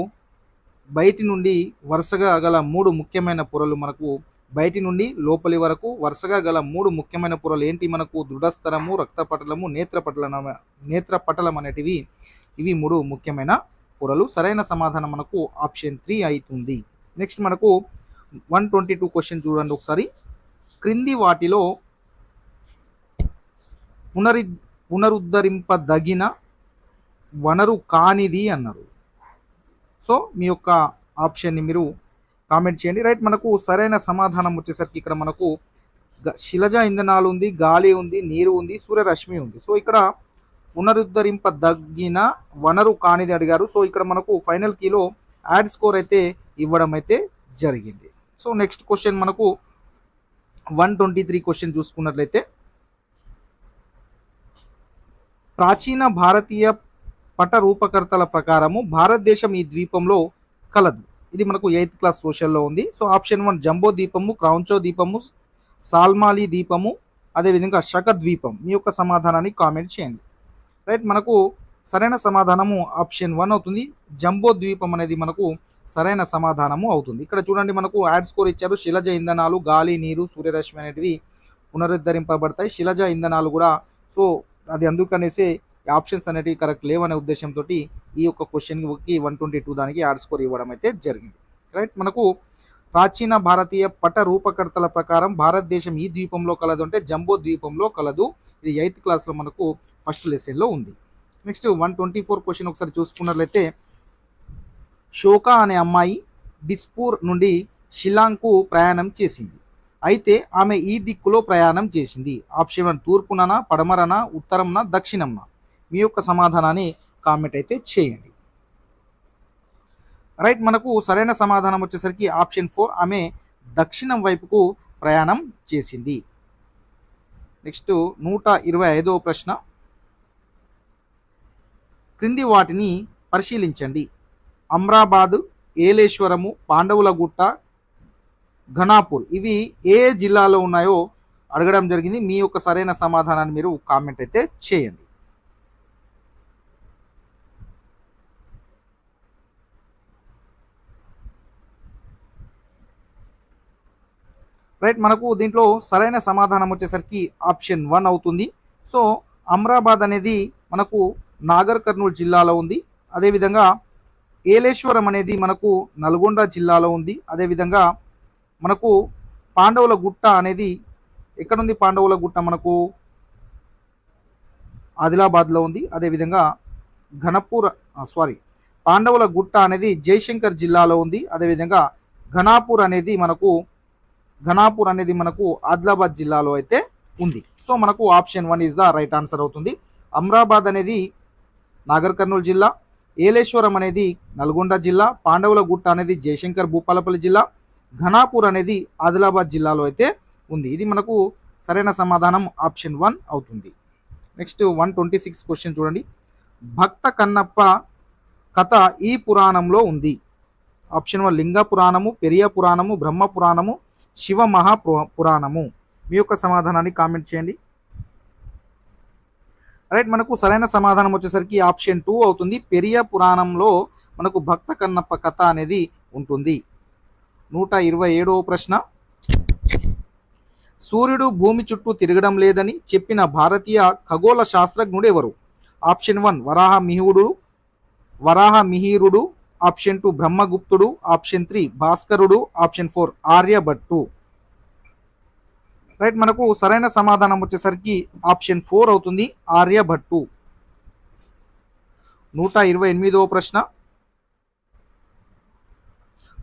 బయటి నుండి వరుసగా గల 3 ముఖ్యమైన పొరలు. మనకు బయటి నుండి లోపలి వరకు వరుసగా గల 3 ముఖ్యమైన పొరలు ఏంటి? మనకు దృఢస్థరము, రక్తపటలము, నేత్రపటలం అనేటివి ఇవి 3 ముఖ్యమైన పొరలు. సరైన సమాధానం మనకు ఆప్షన్ 3 అవుతుంది. నెక్స్ట్ మనకు 122 క్వశ్చన్ చూడండి ఒకసారి. క్రింది వాటిలో పునరుద్ధరింపదగిన వనరు కానిది అన్నారు. సో మీ యొక్క ఆప్షన్ని మీరు కామెంట్ చేయండి. రైట్, మనకు సరైన సమాధానం వచ్చేసరికి ఇక్కడ మనకు శిలజ ఇంధనాలు ఉంది, గాలి ఉంది, నీరు ఉంది, సూర్యరశ్మి ఉంది. సో ఇక్కడ పునరుద్ధరింపదగిన వనరు కానిది అడిగారు. సో ఇక్కడ మనకు ఫైనల్ కీలో యాడ్ స్కోర్ అయితే ఇవ్వడం అయితే జరిగింది. సో నెక్స్ట్ క్వశ్చన్ మనకు 123 క్వశ్చన్ చూసుకున్నట్లయితే, ప్రాచీన భారతీయ పట రూపకర్తల ప్రకారము భారతదేశం ఈ ద్వీపంలో కలదు. ఇది మనకు 8th క్లాస్ సోషల్లో ఉంది. సో ఆప్షన్ 1 జంబో ద్వీపము, క్రౌంచో ద్వీపము, సాల్మాలి ద్వీపము, అదేవిధంగా శక ద్వీపం. మీ యొక్క సమాధానాన్ని కామెంట్ చేయండి. రైట్, మనకు సరైన సమాధానము ఆప్షన్ 1 అవుతుంది. జంబో ద్వీపం అనేది మనకు సరైన సమాధానము అవుతుంది. ఇక్కడ చూడండి, మనకు యాడ్ స్కోర్ ఇచ్చారు. శిలజ ఇంధనాలు, గాలి, నీరు, సూర్యరశ్మి అనేటివి పునరుద్ధరింపబడతాయి. శిలజ ఇంధనాలు కూడా, సో అది అందుకనేసి ఆప్షన్స్ అనేటివి కరెక్ట్ లేవనే ఉద్దేశంతో ఈ యొక్క క్వశ్చన్కి 122 దానికి యాడ్ స్కోర్ ఇవ్వడం అయితే జరిగింది. రైట్, మనకు ప్రాచీన భారతీయ పట రూపకర్తల ప్రకారం భారతదేశం ఈ ద్వీపంలో కలదు అంటే జంబో ద్వీపంలో కలదు. ఇది 8th క్లాస్లో మనకు ఫస్ట్ లెసన్లో ఉంది. నెక్స్ట్ 124 క్వశ్చన్ ఒకసారి చూసుకున్నట్లయితే, షోకా అనే అమ్మాయి డిస్పూర్ నుండి షిల్లాంగ్కు ప్రయాణం చేసింది. అయితే ఆమె ఈ దిక్కులో ప్రయాణం చేసింది. ఆప్షన్ 1 తూర్పుననా, పడమరనా, ఉత్తరంనా, దక్షిణంనా. మీ యొక్క సమాధానాన్ని కామెంట్ అయితే చేయండి. రైట్, మనకు సరైన సమాధానం వచ్చేసరికి ఆప్షన్ 4 ఆమె దక్షిణం వైపుకు ప్రయాణం చేసింది. నెక్స్ట్ 125వ ప్రశ్న, క్రింది వాటిని పరిశీలించండి. అమ్రాబాద్, ఏలేశ్వరము, పాండవుల గుట్ట, ఘనాపూర్ ఇవి ఏ జిల్లాలో ఉన్నాయో అడగడం జరిగింది. మీ యొక్క సరైన సమాధానాన్ని మీరు కామెంట్ అయితే చేయండి. రైట్, మనకు దీంట్లో సరైన సమాధానం వచ్చేసరికి ఆప్షన్ 1 అవుతుంది. సో అమ్రాబాద్ అనేది మనకు నాగర్ కర్నూలు జిల్లాలో ఉంది. అదేవిధంగా ఏలేశ్వరం అనేది మనకు నల్గొండ జిల్లాలో ఉంది. అదేవిధంగా మనకు పాండవుల గుట్ట అనేది ఎక్కడుంది? పాండవుల గుట్ట మనకు ఆదిలాబాద్లో ఉంది. అదేవిధంగా పాండవుల గుట్ట అనేది జయశంకర్ జిల్లాలో ఉంది. అదేవిధంగా ఘనాపూర్ అనేది మనకు ఆదిలాబాద్ జిల్లాలో అయితే ఉంది. సో మనకు option 1 is the right answer అవుతుంది. అమ్రాబాద్ అనేది నాగర్ కర్నూలు జిల్లా, ఏలేశ్వరం అనేది నల్గొండ జిల్లా, పాండవుల గుట్ట అనేది జయశంకర్ భూపాలపల్లి జిల్లా, ఘనాపూర్ అనేది ఆదిలాబాద్ జిల్లాలో అయితే ఉంది. ఇది మనకు సరైన సమాధానం ఆప్షన్ 1 అవుతుంది. నెక్స్ట్ 126 క్వశ్చన్ చూడండి. భక్త కన్నప్ప కథ ఈ పురాణంలో ఉంది. ఆప్షన్ 1 లింగ పురాణము, పెరియ పురాణము, బ్రహ్మ పురాణము, శివ మహాపురాణము. మీ యొక్క సమాధానాన్ని కామెంట్ చేయండి. రైట్, మనకు సరైన సమాధానం వచ్చేసరికి ఆప్షన్ 2 అవుతుంది. పెరియ పురాణంలో మనకు భక్త కన్నప్ప కథ అనేది ఉంటుంది. 127వ ప్రశ్న, సూర్యుడు భూమి చుట్టూ తిరగడం లేదని చెప్పిన భారతీయ ఖగోళ శాస్త్రజ్ఞుడు ఎవరు? ఆప్షన్ 1 వరాహమిహిరుడు, ఆప్షన్ 2 బ్రహ్మగుప్తుడు, ఆప్షన్ 3 భాస్కరుడు, ఆప్షన్ 4 ఆర్యభట్టు. రైట్, మనకు సరైన సమాధానం వచ్చేసరికి ఆప్షన్ 4 అవుతుంది, ఆర్యభట్టు. 128వ ప్రశ్న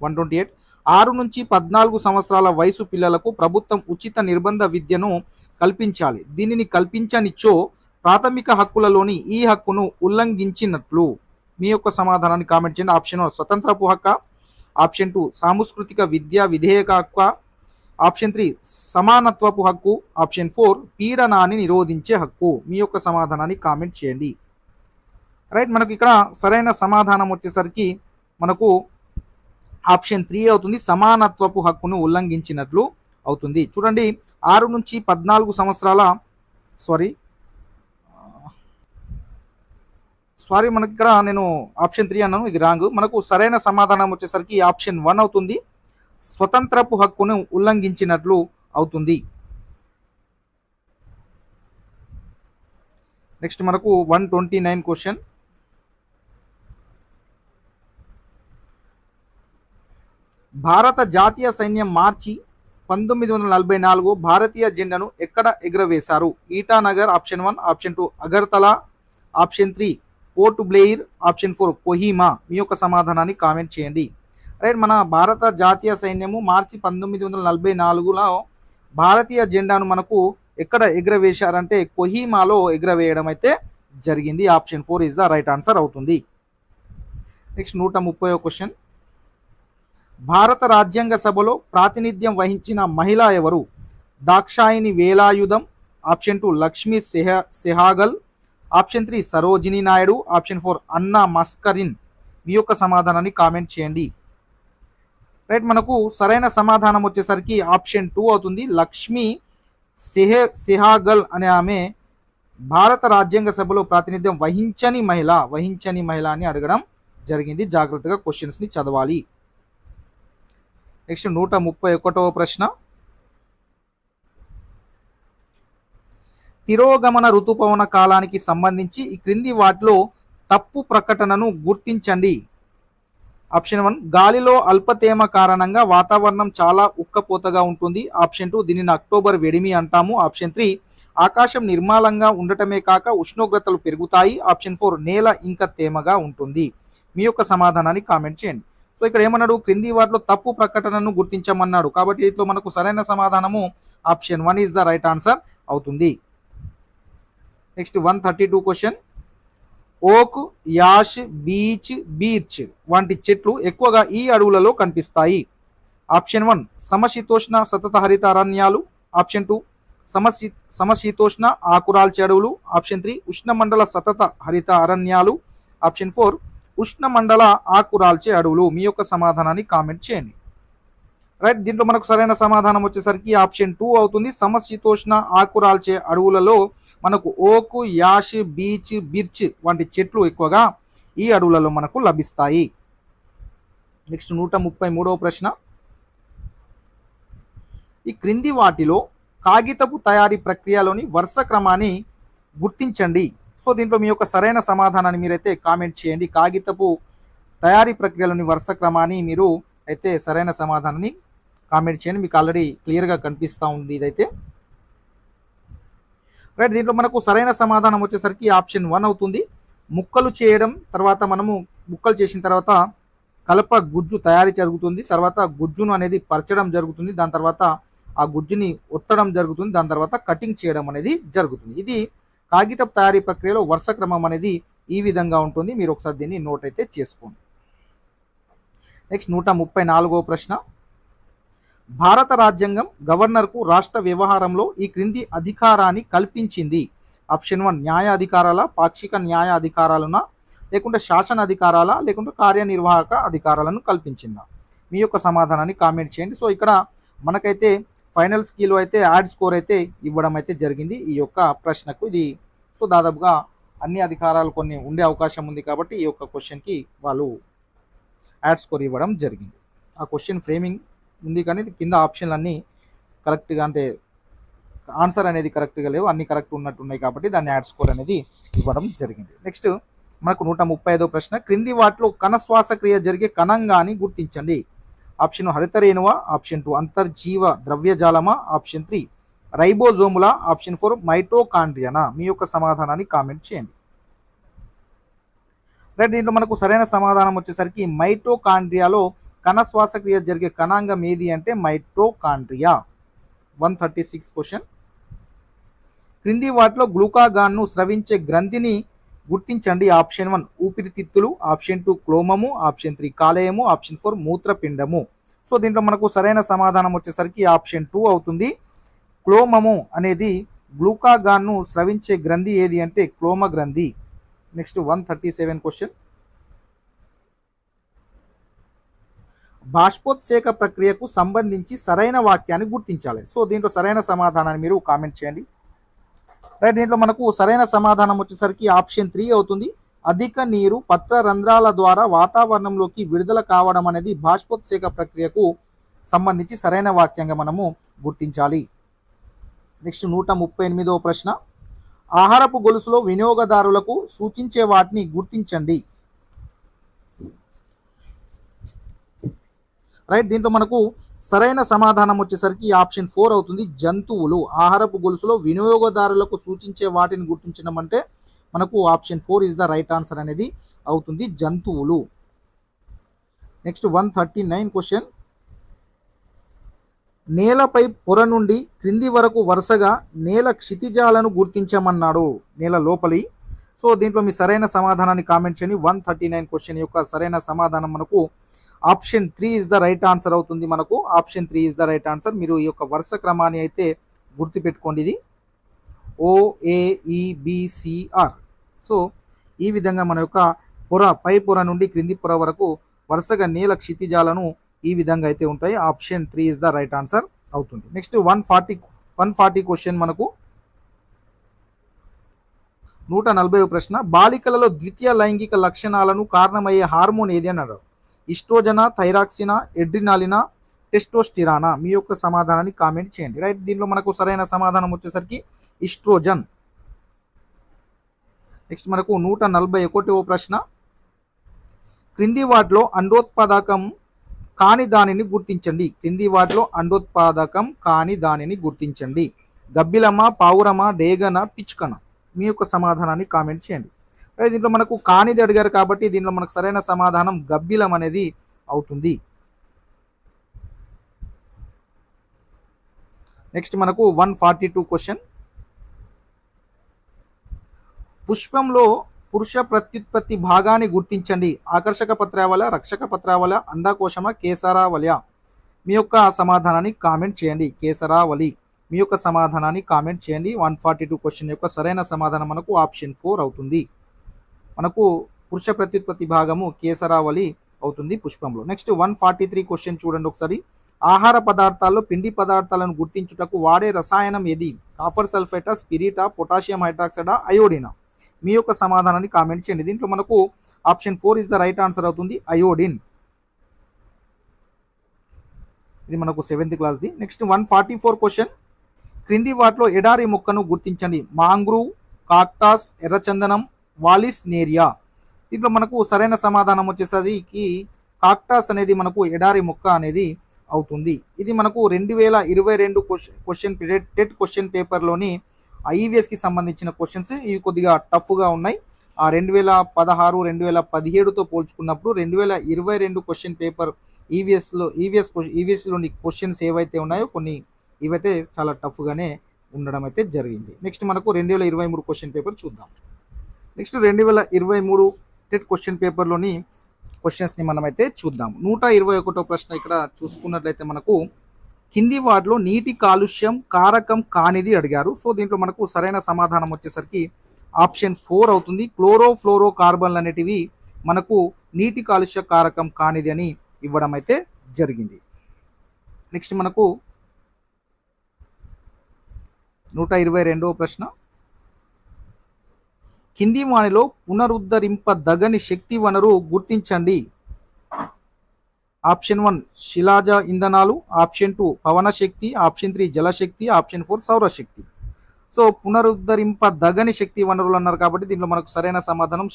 128, 6 నుంచి 14 సంవత్సరాల వయసు పిల్లలకు ప్రభుత్వం ఉచిత నిర్బంధ విద్యను కల్పించాలి. దీనిని కల్పించనిచ్చో ప్రాథమిక హక్కులలోని ఈ హక్కును ఉల్లంఘించినట్లు. మీ యొక్క సమాధానాన్ని కామెంట్ చేయండి. ఆప్షన్ 1 స్వతంత్రపు హక్క, ఆప్షన్ 2 సాంస్కృతిక విద్యా విధేయక హక్కు, ఆప్షన్ 3 సమానత్వపు హక్కు, ఆప్షన్ 4 పీడనాన్ని నిరోధించే హక్కు. మీ యొక్క సమాధానాన్ని కామెంట్ చేయండి. రైట్, మనకు ఇక్కడ సరైన సమాధానం వచ్చేసరికి మనకు ఆప్షన్ 3 అవుతుంది, సమానత్వపు హక్కును ఉల్లంఘించినట్లు అవుతుంది. చూడండి, 6 నుంచి 14 సంవత్సరాల మనకి ఇక్కడ నేను ఆప్షన్ 3 అన్నాను, ఇది రాంగ్. మనకు సరైన సమాధానం వచ్చేసరికి ఆప్షన్ 1 అవుతుంది, స్వతంత్రపు హక్కును ఉల్లంఘించినట్లు అవుతుంది. నెక్స్ట్ మనకు 129 క్వశ్చన్. భారత జాతీయ సైన్యం మార్చి 1944 భారతీయ జెండాను ఎక్కడ ఎగురవేశారు? Itanagar option 1, option 2 Agartala, option 3 port Blair, option 4 Kohima. మీ యొక్క సమాధానాన్ని కామెంట్ చేయండి. రైట్, మన భారత జాతీయ సైన్యము మార్చి 1944లో భారతీయ జెండాను మనకు ఎక్కడ ఎగురవేశారంటే కొహిమాలో ఎగురవేయడం అయితే జరిగింది. Option 4 is the right answer అవుతుంది. నెక్స్ట్ 130వ క్వశ్చన్. భారత రాజ్యాంగ సభలో ప్రాతినిధ్యం వహించిన మహిళ ఎవరు? Dakshayani Velayudhan, option 2 Lakshmi Sehgal, option 3 Sarojini Naidu, option 4 Anna Mascarene. మీ యొక్క సమాధానాన్ని కామెంట్ చేయండి. రైట్, మనకు సరైన సమాధానం వచ్చేసరికి ఆప్షన్ 2 అవుతుంది. లక్ష్మీ సెహాగల్ అనే ఆమె భారత రాజ్యాంగ సభలో ప్రాతినిధ్యం వహించని మహిళ అని అడగడం జరిగింది. జాగ్రత్తగా క్వశ్చన్స్ని చదవాలి. నెక్స్ట్ 131వ ప్రశ్న, తిరోగమన ఋతుపవన కాలానికి సంబంధించి ఈ క్రింది వాటిలో తప్పు ప్రకటనను గుర్తించండి. ఆప్షన్ 1 గాలిలో అల్పతేమ కారణంగా వాతావరణం చాలా ఉక్కపోతగా ఉంటుంది. ఆప్షన్ 2 దీనిని అక్టోబర్ వేడిమి అంటాము. ఆప్షన్ 3 ఆకాశం నిర్మలంగా ఉండటమే కాక ఉష్ణోగ్రతలు పెరుగుతాయి. ఆప్షన్ 4 నేల ఇంకా తేమగా ఉంటుంది. మీ యొక్క సమాధానాన్ని కామెంట్ చేయండి. సో ఇక్కడ ఏమన్నాడు, క్రింది వాటిలో తప్పు ప్రకటనను గుర్తించమన్నాడు. కాబట్టి దీంట్లో మనకు సరైన సమాధానము option 1 is the right answer అవుతుంది. నెక్స్ట్ 132 క్వశ్చన్, ఓక్, యాష్, బీచ్ వంటి చెట్లు ఎక్కువగా ఈ అడవులలో కనిపిస్తాయి. ఆప్షన్ 1 సమశీతోష్ణ సతత హరిత అరణ్యాలు. ఆప్షన్ 2 సమశీతోష్ణ ఆకురాల్చే అడవులు. ఆప్షన్ 3 ఉష్ణమండల సతత హరిత అరణ్యాలు. ఆప్షన్ 4 ఉష్ణమండల ఆకురాల్చే అడవులు. మీ యొక్క సమాధానాన్ని కామెంట్ చేయండి. రైట్, దీంట్లో మనకు సరైన సమాధానం వచ్చేసరికి ఆప్షన్ 2 అవుతుంది. సమశీతోష్ణ ఆకురాల్చే అడవులలో మనకు ఓకు, యాష్, బిర్చ్ వంటి చెట్లు ఎక్కువగా ఈ అడవులలో మనకు లభిస్తాయి. నెక్స్ట్ 133వ ప్రశ్న, ఈ క్రింది వాటిలో కాగితపు తయారీ ప్రక్రియలోని వరుస క్రమాన్ని గుర్తించండి. సో దీంట్లో మీ యొక్క సరైన సమాధానాన్ని మీరైతే కామెంట్ చేయండి. కాగితపు తయారీ ప్రక్రియలోని వరుస క్రమాన్ని మీరు అయితే సరైన సమాధానాన్ని కామెంట్ చేయండి. మీకు ఆల్రెడీ క్లియర్గా కనిపిస్తూ ఉంది ఇదైతే. రైట్, దీంట్లో మనకు సరైన సమాధానం వచ్చేసరికి ఆప్షన్ 1 అవుతుంది. ముక్కలు చేయడం, తర్వాత మనము ముక్కలు చేసిన తర్వాత కలప గుజ్జు తయారీ జరుగుతుంది, తర్వాత గుజ్జును అనేది పరచడం జరుగుతుంది, దాని తర్వాత ఆ గుజ్జుని ఒత్తడం జరుగుతుంది, దాని తర్వాత కటింగ్ చేయడం అనేది జరుగుతుంది. ఇది కాగిత తయారీ ప్రక్రియలో వరుస క్రమం అనేది ఈ విధంగా ఉంటుంది. మీరు ఒకసారి దీన్ని నోట్ అయితే చేసుకోండి. నెక్స్ట్ 134వ ప్రశ్న, భారత రాజ్యాంగం గవర్నర్కు రాష్ట్ర వ్యవహారంలో ఈ క్రింది అధికారాన్ని కల్పించింది. ఆప్షన్ 1 న్యాయ అధికారాల, పాక్షిక న్యాయ అధికారాలనా, లేకుంటే శాసన అధికారాల, లేకుంటే కార్యనిర్వాహక అధికారాలను కల్పించిందా? మీ యొక్క సమాధానాన్ని కామెంట్ చేయండి. సో ఇక్కడ మనకైతే ఫైనల్ స్కీలో అయితే యాడ్ స్కోర్ అయితే ఇవ్వడం అయితే జరిగింది ఈ యొక్క ప్రశ్నకు. ఇది సో దాదాపుగా అన్ని అధికారాలు కొన్ని ఉండే అవకాశం ఉంది కాబట్టి ఈ యొక్క క్వశ్చన్కి వాళ్ళు యాడ్ స్కోర్ ఇవ్వడం జరిగింది. ఆ క్వశ్చన్ ఫ్రేమింగ్ ఉంది కానీ కింద ఆప్షన్లు అన్నీ కరెక్ట్గా, అంటే ఆన్సర్ అనేది కరెక్ట్గా లేవు, అన్ని కరెక్ట్ ఉన్నట్టున్నాయి కాబట్టి దాన్ని యాడ్ స్కోర్ అనేది ఇవ్వడం జరిగింది. నెక్స్ట్ మనకు 135వ ప్రశ్న, క్రింది వాటిలో కణ శ్వాసక్రియ జరిగే కణంగాని గుర్తించండి. ఆప్షన్ 1 హరితరేణువ, ఆప్షన్ 2 అంతర్జీవ ద్రవ్యజాలమా, ఆప్షన్ 3 రైబోజోముల, ఆప్షన్ 4 మైటోకాండ్రియానా? మీ యొక్క సమాధానాన్ని కామెంట్ చేయండి. రైట్, దీంట్లో మనకు సరైన సమాధానం వచ్చేసరికి మైటోకాండ్రియాలో కణ శ్వాసక్రియ జరిగే కణాంగం ఏది అంటే మైటోకాండ్రియా. 136 క్వశ్చన్, క్రింది వాటిలో గ్లూకాగాన్ను స్రవించే గ్రంథిని గుర్తించండి. ఆప్షన్ 1 ఊపిరితిత్తులు, ఆప్షన్ 2 క్లోమము, ఆప్షన్ 3 కాలేయము, ఆప్షన్ 4 మూత్రపిండము. సో దీంట్లో మనకు సరైన సమాధానం వచ్చేసరికి ఆప్షన్ 2 అవుతుంది. క్లోమము అనేది గ్లూకాగాన్ను స్రవించే గ్రంథి ఏది అంటే క్లోమ గ్రంథి. నెక్స్ట్ 137 క్వశ్చన్, బాష్పోత్సేక ప్రక్రియకు సంబంధించి సరైన వాక్యాన్ని గుర్తించాలి. సో దీంట్లో సరైన సమాధానాన్ని మీరు కామెంట్ చేయండి. రైట్, దీంట్లో మనకు సరైన సమాధానం వచ్చేసరికి ఆప్షన్ 3 అవుతుంది. అధిక నీరు పత్ర రంధ్రాల ద్వారా వాతావరణంలోకి విడుదల కావడం అనేది బాష్పోత్సేక ప్రక్రియకు సంబంధించి సరైన వాక్యంగా మనము గుర్తించాలి. నెక్స్ట్ 138వ ప్రశ్న, ఆహారపు గొలుసులో వినియోగదారులకు సూచించే వాటిని గుర్తించండి. రైట్, దీంట్లో మనకు సరైన సమాధానం వచ్చేసరికి ఆప్షన్ 4 అవుతుంది. జంతువులు. ఆహారపు గొలుసులో వినియోగదారులకు సూచించే వాటిని గుర్తించడం అంటే మనకు option 4 is the right answer అనేది అవుతుంది, జంతువులు. నెక్స్ట్ 139 క్వశ్చన్, నేలపై పొర నుండి క్రింది వరకు వరుసగా నేల క్షితిజాలను గుర్తించమన్నాడు, నేల లోపలి. సో దీంట్లో మీ సరైన సమాధానాన్ని కామెంట్ చేయండి. 139 క్వశ్చన్ యొక్క సరైన సమాధానం మనకు option 3 is the right answer అవుతుంది మనకు. Option 3 is the right answer. మీరు ఈ యొక్క వరుస క్రమాన్ని అయితే గుర్తుపెట్టుకోండి. ఇది OAEBCR. సో ఈ విధంగా మన యొక్క పొర, పై పొర నుండి క్రింది పొర వరకు వరుసగా నేల క్షితిజాలను ఈ విధంగా అయితే ఉంటాయి. Option 3 is the right answer అవుతుంది. నెక్స్ట్ 140 క్వశ్చన్ మనకు 140 ప్రశ్న. బాలికలలో ద్వితీయ లైంగిక లక్షణాలను కారణమయ్యే హార్మోన్ ఏది అన్నారు? ఈస్ట్రోజనా, థైరాక్సినా, ఎడ్రినాలినా, టెస్టోస్టిరానా? మీ యొక్క సమాధానాన్ని కామెంట్ చేయండి. రైట్, దీనిలో మనకు సరైన సమాధానం వచ్చేసరికి ఈస్ట్రోజన్. నెక్స్ట్ మనకు 141వ ప్రశ్న. క్రింది వాటిలో అండోత్పాదకం కాని దానిని గుర్తించండి. క్రింది వాటిలో అండోత్పాదకం కాని దానిని గుర్తించండి. గబ్బిలమ, పావురమ, డేగన, పిచ్చుకన? మీ యొక్క సమాధానాన్ని కామెంట్ చేయండి. దీంట్లో మనకు కానిది అడిగారు కాబట్టి దీనిలో మనకు సరైన సమాధానం గబ్బిలం అనేది అవుతుంది. నెక్స్ట్ మనకు 142 క్వశ్చన్. పుష్పంలో పురుష ప్రత్యుత్పత్తి భాగాన్ని గుర్తించండి. ఆకర్షక పత్రావళ, రక్షక పత్రావళ, అండాకోశమ, కేసరావళ? మీ యొక్క సమాధానాన్ని కామెంట్ చేయండి. కేసరావళి. మీ యొక్క సమాధానాన్ని కామెంట్ చేయండి. 142 క్వశ్చన్ యొక్క సరైన సమాధానం మనకు ఆప్షన్ 4 అవుతుంది. మనకు పురుష ప్రత్యుత్పత్తి భాగము కేసరావళి అవుతుంది పుష్పంలో. నెక్స్ట్ 143 క్వశ్చన్ చూడండి ఒకసారి. ఆహార పదార్థాల్లో పిండి పదార్థాలను గుర్తించుటకు వాడే రసాయనం ఏది? Copper సల్ఫేటా, స్పిరిటా, potassium హైడ్రాక్సైడా, అయోడినా? మీ యొక్క సమాధానాన్ని కామెంట్ చేయండి. దీంట్లో మనకు option 4 is the right answer అవుతుంది, అయోడిన్. ఇది మనకు 7th క్లాస్ది. Next 144 question. క్రింది వాటిలో ఎడారి మొక్కను గుర్తించండి. మాంగ్రూవ్, కాక్టాస్, ఎర్రచందనం, వాలిస్ నేరియా? దీంట్లో మనకు సరైన సమాధానం వచ్చేసరికి కాక్టాస్ అనేది మనకు ఎడారి మొక్క అనేది అవుతుంది. ఇది మనకు 2022 క్వశ్చన్ టెట్ క్వశ్చన్ పేపర్లోని ఈవీఎస్కి సంబంధించిన క్వశ్చన్స్. ఇవి కొద్దిగా టఫ్గా ఉన్నాయి. 2016, 2017తో పోల్చుకున్నప్పుడు 2022 క్వశ్చన్ పేపర్ ఈవీఎస్లోని క్వశ్చన్స్ ఏవైతే ఉన్నాయో కొన్ని ఇవైతే చాలా టఫ్గానే ఉండడం అయితే జరిగింది. నెక్స్ట్ మనకు 2023 క్వశ్చన్ పేపర్ చూద్దాం. నెక్స్ట్ 2023 టెట్ క్వశ్చన్ పేపర్లోని క్వశ్చన్స్ని మనమైతే చూద్దాం. 121వ ప్రశ్న ఇక్కడ చూసుకున్నట్లయితే మనకు కింది వాటిలో నీటి కాలుష్యం కారకం కానిది అడిగారు. సో దీంట్లో మనకు సరైన సమాధానం వచ్చేసరికి ఆప్షన్ 4 అవుతుంది. క్లోరోఫ్లోరో కార్బన్లు అనేటివి మనకు నీటి కాలుష్య కారకం కానిది అని ఇవ్వడం అయితే జరిగింది. నెక్స్ట్ మనకు 122వ ప్రశ్న. కింది వానిలో పునరుద్ధరింపదగని శక్తి వనరు గుర్తించండి. ఆప్షన్ 1 శిలాజ ఇంధనాలు, ఆప్షన్ 2 పవన శక్తి, ఆప్షన్ 3 జలశక్తి, ఆప్షన్ 4 సౌరశక్తి? సో పునరుద్ధరింపదగని శక్తి వనరులు అన్నారు కాబట్టి దీంట్లో మనకు సరైన సమాధానం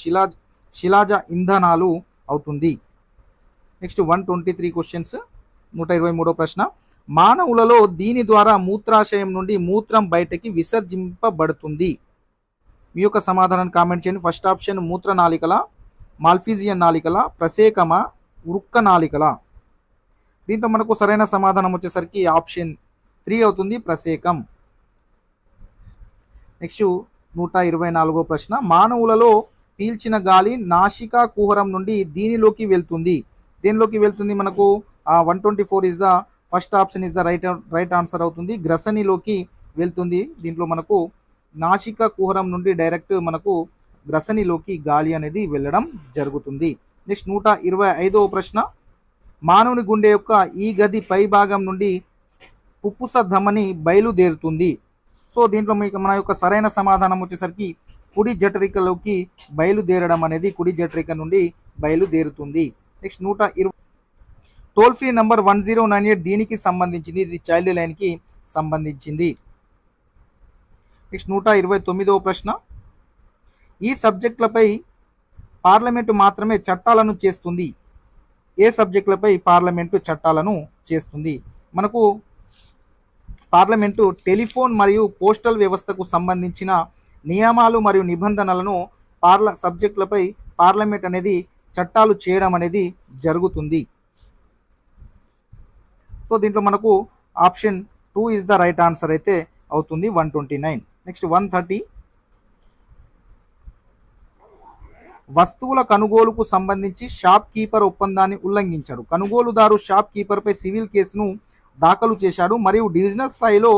శిలాజ ఇంధనాలు అవుతుంది. Next 123 questions. 123వ ప్రశ్న. మానవులలో దీని ద్వారా మూత్రాశయం నుండి మూత్రం బయటకి విసర్జింపబడుతుంది. మీ యొక్క సమాధానాన్ని కామెంట్ చేయండి. ఫస్ట్ ఆప్షన్ మూత్రనాళికల, మాల్ఫీజియన్ నాళికల, ప్రసేకమ, వృక్క నాళికల? దీంట్లో మనకు సరైన సమాధానం వచ్చేసరికి ఆప్షన్ 3 అవుతుంది, ప్రసేకం. నెక్స్ట్ 124వ ప్రశ్న. మానవులలో పీల్చిన గాలి నాసికా కుహరం నుండి దీనిలోకి వెళ్తుంది. దేనిలోకి వెళ్తుంది? మనకు 124 is the first option is the right answer అవుతుంది, గ్రసనిలోకి వెళ్తుంది. దీంట్లో మనకు నాసికా కుహరం నుండి డైరెక్ట్ మనకు గ్రసనిలోకి గాలి అనేది వెళ్ళడం జరుగుతుంది. నెక్స్ట్ 125వ ప్రశ్న. మానవుని గుండె యొక్క ఈ గది పై భాగం నుండి పుప్పుస ధమని బయలుదేరుతుంది. సో దీంట్లో మీకు మన యొక్క సరైన సమాధానం వచ్చేసరికి కుడి జఠరికలోకి బయలుదేరడం అనేది కుడి జఠరిక నుండి బయలుదేరుతుంది. నెక్స్ట్ 120 టోల్ ఫ్రీ నంబర్ 1098 దీనికి సంబంధించింది, ఇది చైల్డ్ లైన్కి సంబంధించింది. నెక్స్ట్ 129వ ప్రశ్న. ఈ సబ్జెక్టులపై పార్లమెంటు మాత్రమే చట్టాలను చేస్తుంది. ఏ సబ్జెక్టులపై పార్లమెంటు చట్టాలను చేస్తుంది? మనకు పార్లమెంటు టెలిఫోన్ మరియు పోస్టల్ వ్యవస్థకు సంబంధించిన నియమాలు మరియు నిబంధనలను సబ్జెక్టులపై పార్లమెంట్ అనేది చట్టాలు చేయడం అనేది జరుగుతుంది. సో దీంట్లో మనకు option 2 is the right answer అయితే అవుతుంది, 129. నెక్స్ట్ 130. వస్తువుల కొనుగోలుకు సంబంధించి షాప్ కీపర్ ఒప్పందాన్ని ఉల్లంఘించాడు. కొనుగోలుదారు షాప్ కీపర్పై సివిల్ కేసును దాఖలు చేశాడు మరియు డివిజనల్ స్థాయిలో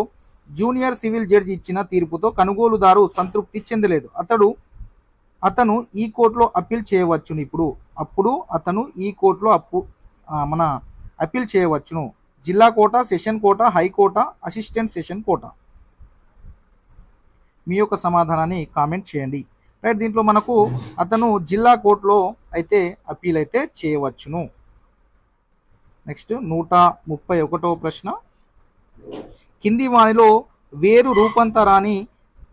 జూనియర్ సివిల్ జడ్జి ఇచ్చిన తీర్పుతో కొనుగోలుదారు సంతృప్తి చెందలేదు. అతను ఈ కోర్టులో అప్పీల్ చేయవచ్చును. అతను ఈ కోర్టులో అప్పీల్ చేయవచ్చును. జిల్లా కోట, సెషన్ కోట, హైకోర్టు, అసిస్టెంట్ సెషన్ కోట. మీ యొక్క సమాధానాన్ని కామెంట్ చేయండి. రైట్, దీంట్లో మనకు అతను జిల్లా కోర్టులో అయితే అప్పీల్ అయితే చేయవచ్చును. నెక్స్ట్ 131వ ప్రశ్న, కింది వానిలో వేరు రూపాంతరాన్ని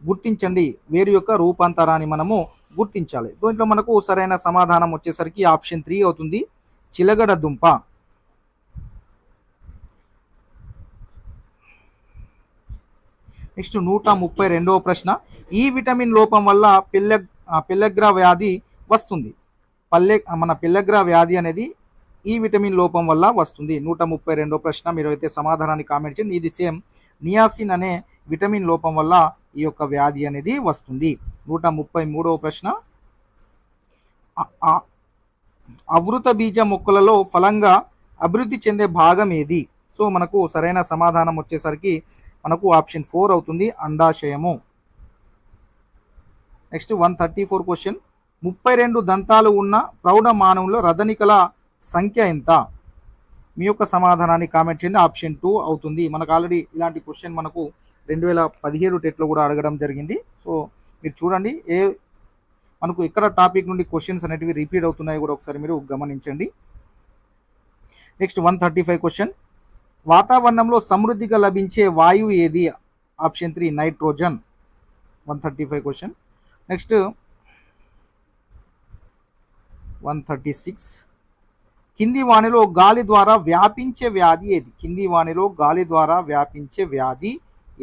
గుర్తించండి. వేరు యొక్క రూపాంతరాన్ని మనము గుర్తించాలి. దీంట్లో మనకు సరైన సమాధానం వచ్చేసరికి ఆప్షన్ 3 అవుతుంది, చిలగడ దుంప. నెక్స్ట్ 132వ ప్రశ్న, ఈ విటమిన్ లోపం వల్ల పెల్లెగ్రా వ్యాధి వస్తుంది. పెల్లెగ్రా వ్యాధి అనేది ఈ విటమిన్ లోపం వల్ల వస్తుంది. 132వ ప్రశ్న, మీరు అయితే సమాధానాన్ని కామెంట్ చేయండి. ఇది సేమ్ నియాసిన్ అనే విటమిన్ లోపం వల్ల ఈ యొక్క వ్యాధి అనేది వస్తుంది. 133వ ప్రశ్న, అవృత బీజ మొక్కలలో ఫలంగా అభివృద్ధి చెందే భాగం ఏది? సో మనకు సరైన సమాధానం వచ్చేసరికి మనకు ఆప్షన్ 4 అవుతుంది, అండాశయము. నెక్స్ట్ 134 క్వశ్చన్, 32 దంతాలు ఉన్న ప్రౌఢ మానవుల రదనికల సంఖ్య ఎంత? మీ యొక్క సమాధానాన్ని కామెంట్ చేయండి. ఆప్షన్ 2 అవుతుంది. మనకు ఆల్రెడీ ఇలాంటి క్వశ్చన్ మనకు 2017 టెట్లో కూడా అడగడం జరిగింది. సో మీరు చూడండి మనకు ఎక్కడ టాపిక్ నుండి క్వశ్చన్స్ అనేటివి రిపీట్ అవుతున్నాయి కూడా ఒకసారి మీరు గమనించండి. నెక్స్ట్ 135 క్వశ్చన్, వాతావరణంలో సమృద్ధిగా లభించే వాయువు ఏది? Option 3 nitrogen. 135 క్వశ్చన్. నెక్స్ట్ 136, కింది వానిలో గాలి ద్వారా వ్యాపించే వ్యాధి ఏది? కింది వానిలో గాలి ద్వారా వ్యాపించే వ్యాధి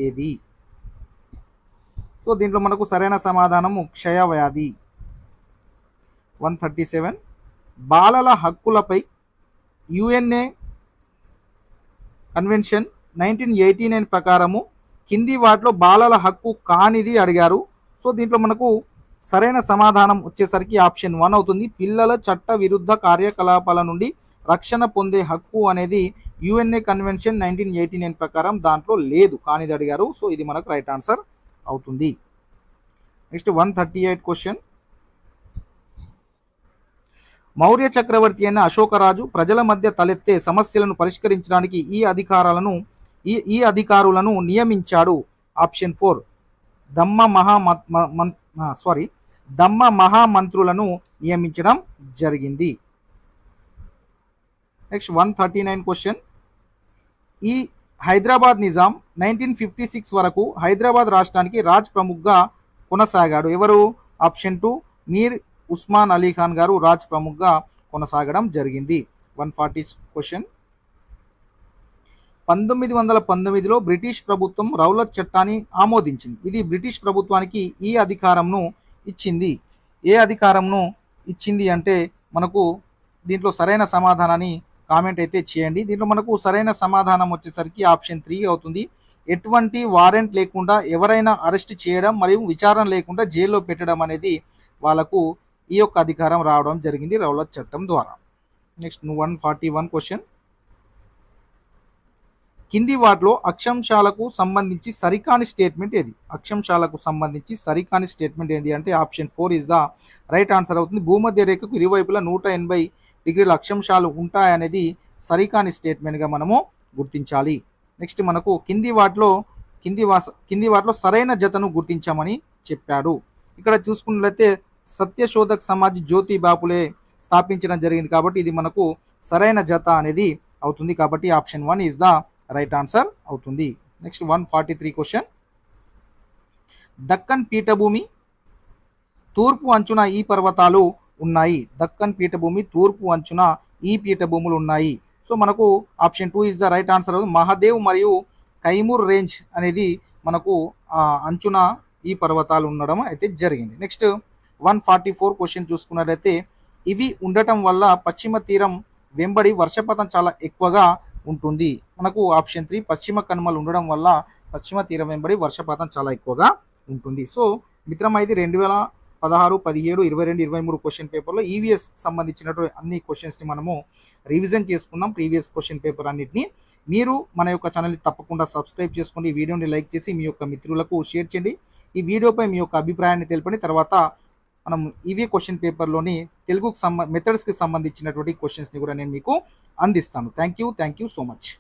ఏది? సో దీంట్లో మనకు సరైన సమాధానము క్షయవ్యాధి. 137, బాలల హక్కులపై యుఎన్ఏ కన్వెన్షన్ 1989 ప్రకారము కింది వాటిలో బాలల హక్కు కానిది అడిగారు. సో దీంట్లో మనకు సరైన సమాధానం వచ్చేసరికి ఆప్షన్ 1 అవుతుంది, పిల్లల చట్ట విరుద్ధ కార్యకలాపాల నుండి రక్షణ పొందే హక్కు అనేది యుఎన్ఏ కన్వెన్షన్ 1989 ప్రకారం దాంట్లో లేదు, కానిది అడిగారు. సో ఇది మనకు రైట్ ఆన్సర్ అవుతుంది. నెక్స్ట్ 138 క్వశ్చన్, మౌర్య చక్రవర్తి అయిన అశోకరాజు ప్రజల మధ్య తలెత్తే సమస్యలను పరిష్కరించడానికి ఈ అధికారులను నియమించాడు. ఆప్షన్ 4 దమ్మ మహామంత్రులను నియమించడం జరిగింది. నెక్స్ట్ 139 క్వశ్చన్, ఈ హైదరాబాద్ నిజాం 1956 వరకు హైదరాబాద్ రాష్ట్రానికి రాజ్ ప్రముఖ్గా కొనసాగాడు. ఎవరు? ఆప్షన్ 2 మీర్ ఉస్మాన్ అలీ ఖాన్ గారు రాజ్ ప్రముఖ్గా కొనసాగడం జరిగింది. 140 క్వశ్చన్, 1919లో బ్రిటిష్ ప్రభుత్వం రౌలత్ చట్టాన్ని ఆమోదించింది. ఇది బ్రిటిష్ ప్రభుత్వానికి ఈ అధికారంను ఇచ్చింది. ఏ అధికారంను ఇచ్చింది అంటే మనకు దీంట్లో సరైన సమాధానాన్ని కామెంట్ అయితే చేయండి. దీంట్లో మనకు సరైన సమాధానం వచ్చేసరికి ఆప్షన్ 3 అవుతుంది, ఎటువంటి వారెంట్ లేకుండా ఎవరైనా అరెస్ట్ చేయడం మరియు విచారణ లేకుండా జైల్లో పెట్టడం అనేది వాళ్ళకు ఈ యొక్క అధికారం రావడం జరిగింది రౌలత్ చట్టం ద్వారా. నెక్స్ట్ 141 క్వశ్చన్, కింది వాటిలో అక్షాంశాలకు సంబంధించి సరికాని స్టేట్మెంట్ ఏది? అక్షాంశాలకు సంబంధించి సరికాని స్టేట్మెంట్ ఏది అంటే option 4 is the right answer అవుతుంది. భూమధ్య రేఖకు ఇరువైపులా 180 డిగ్రీల అక్షాంశాలు ఉంటాయనేది సరికాని స్టేట్మెంట్గా మనము గుర్తించాలి. నెక్స్ట్ మనకు కింది వాటిలో సరైన జతను గుర్తించామని చెప్పాడు. ఇక్కడ చూసుకున్నట్లయితే సత్యశోధక్ సమాజ్ జ్యోతి బాపులే స్థాపించడం జరిగింది కాబట్టి ఇది మనకు సరైన జత అనేది అవుతుంది. కాబట్టి option 1 is the right answer అవుతుంది. నెక్స్ట్ 143 క్వశ్చన్, దక్కన్ పీఠభూమి తూర్పు అంచున ఈ పర్వతాలు ఉన్నాయి. దక్కన్ పీఠభూమి తూర్పు అంచున ఈ పీఠభూములు ఉన్నాయి. సో మనకు option 2 is the right answer అవుతుంది. మహాదేవ్ మరియు కైమూర్ రేంజ్ అనేది మనకు అంచున ఈ పర్వతాలు ఉండడం అయితే జరిగింది. నెక్స్ట్ 144 క్వశ్చన్ చూసుకున్నట్లయితే ఇవి ఉండటం వల్ల పశ్చిమ తీరం వెంబడి వర్షపాతం చాలా ఎక్కువగా ఉంటుంది. మనకు ఆప్షన్ 3 పశ్చిమ కనుమలు ఉండడం వల్ల పశ్చిమ తీరం వెంబడి వర్షపాతం చాలా ఎక్కువగా ఉంటుంది. సో మిత్రమా ఇది 16, 17, 22, 23 క్వశ్చన్ పేపర్లో ఈవీఎస్ సంబంధించినటువంటి అన్ని క్వశ్చన్స్ని మనము రివిజన్ చేసుకున్నాం. ప్రీవియస్ క్వశ్చన్ పేపర్ అన్నిటిని మీరు మన యొక్క ఛానల్ని తప్పకుండా సబ్స్క్రైబ్ చేసుకోండి. ఈ వీడియోని లైక్ చేసి మీ యొక్క మిత్రులకు షేర్ చేయండి. ఈ వీడియోపై మీ యొక్క అభిప్రాయాన్ని తెలపండి. తర్వాత మనం ఈవీ క్వశ్చన్ పేపర్లోని తెలుగుకు మెథడ్స్కి సంబంధించినటువంటి క్వశ్చన్స్ని కూడా నేను మీకు అందిస్తాను. Thank you so much.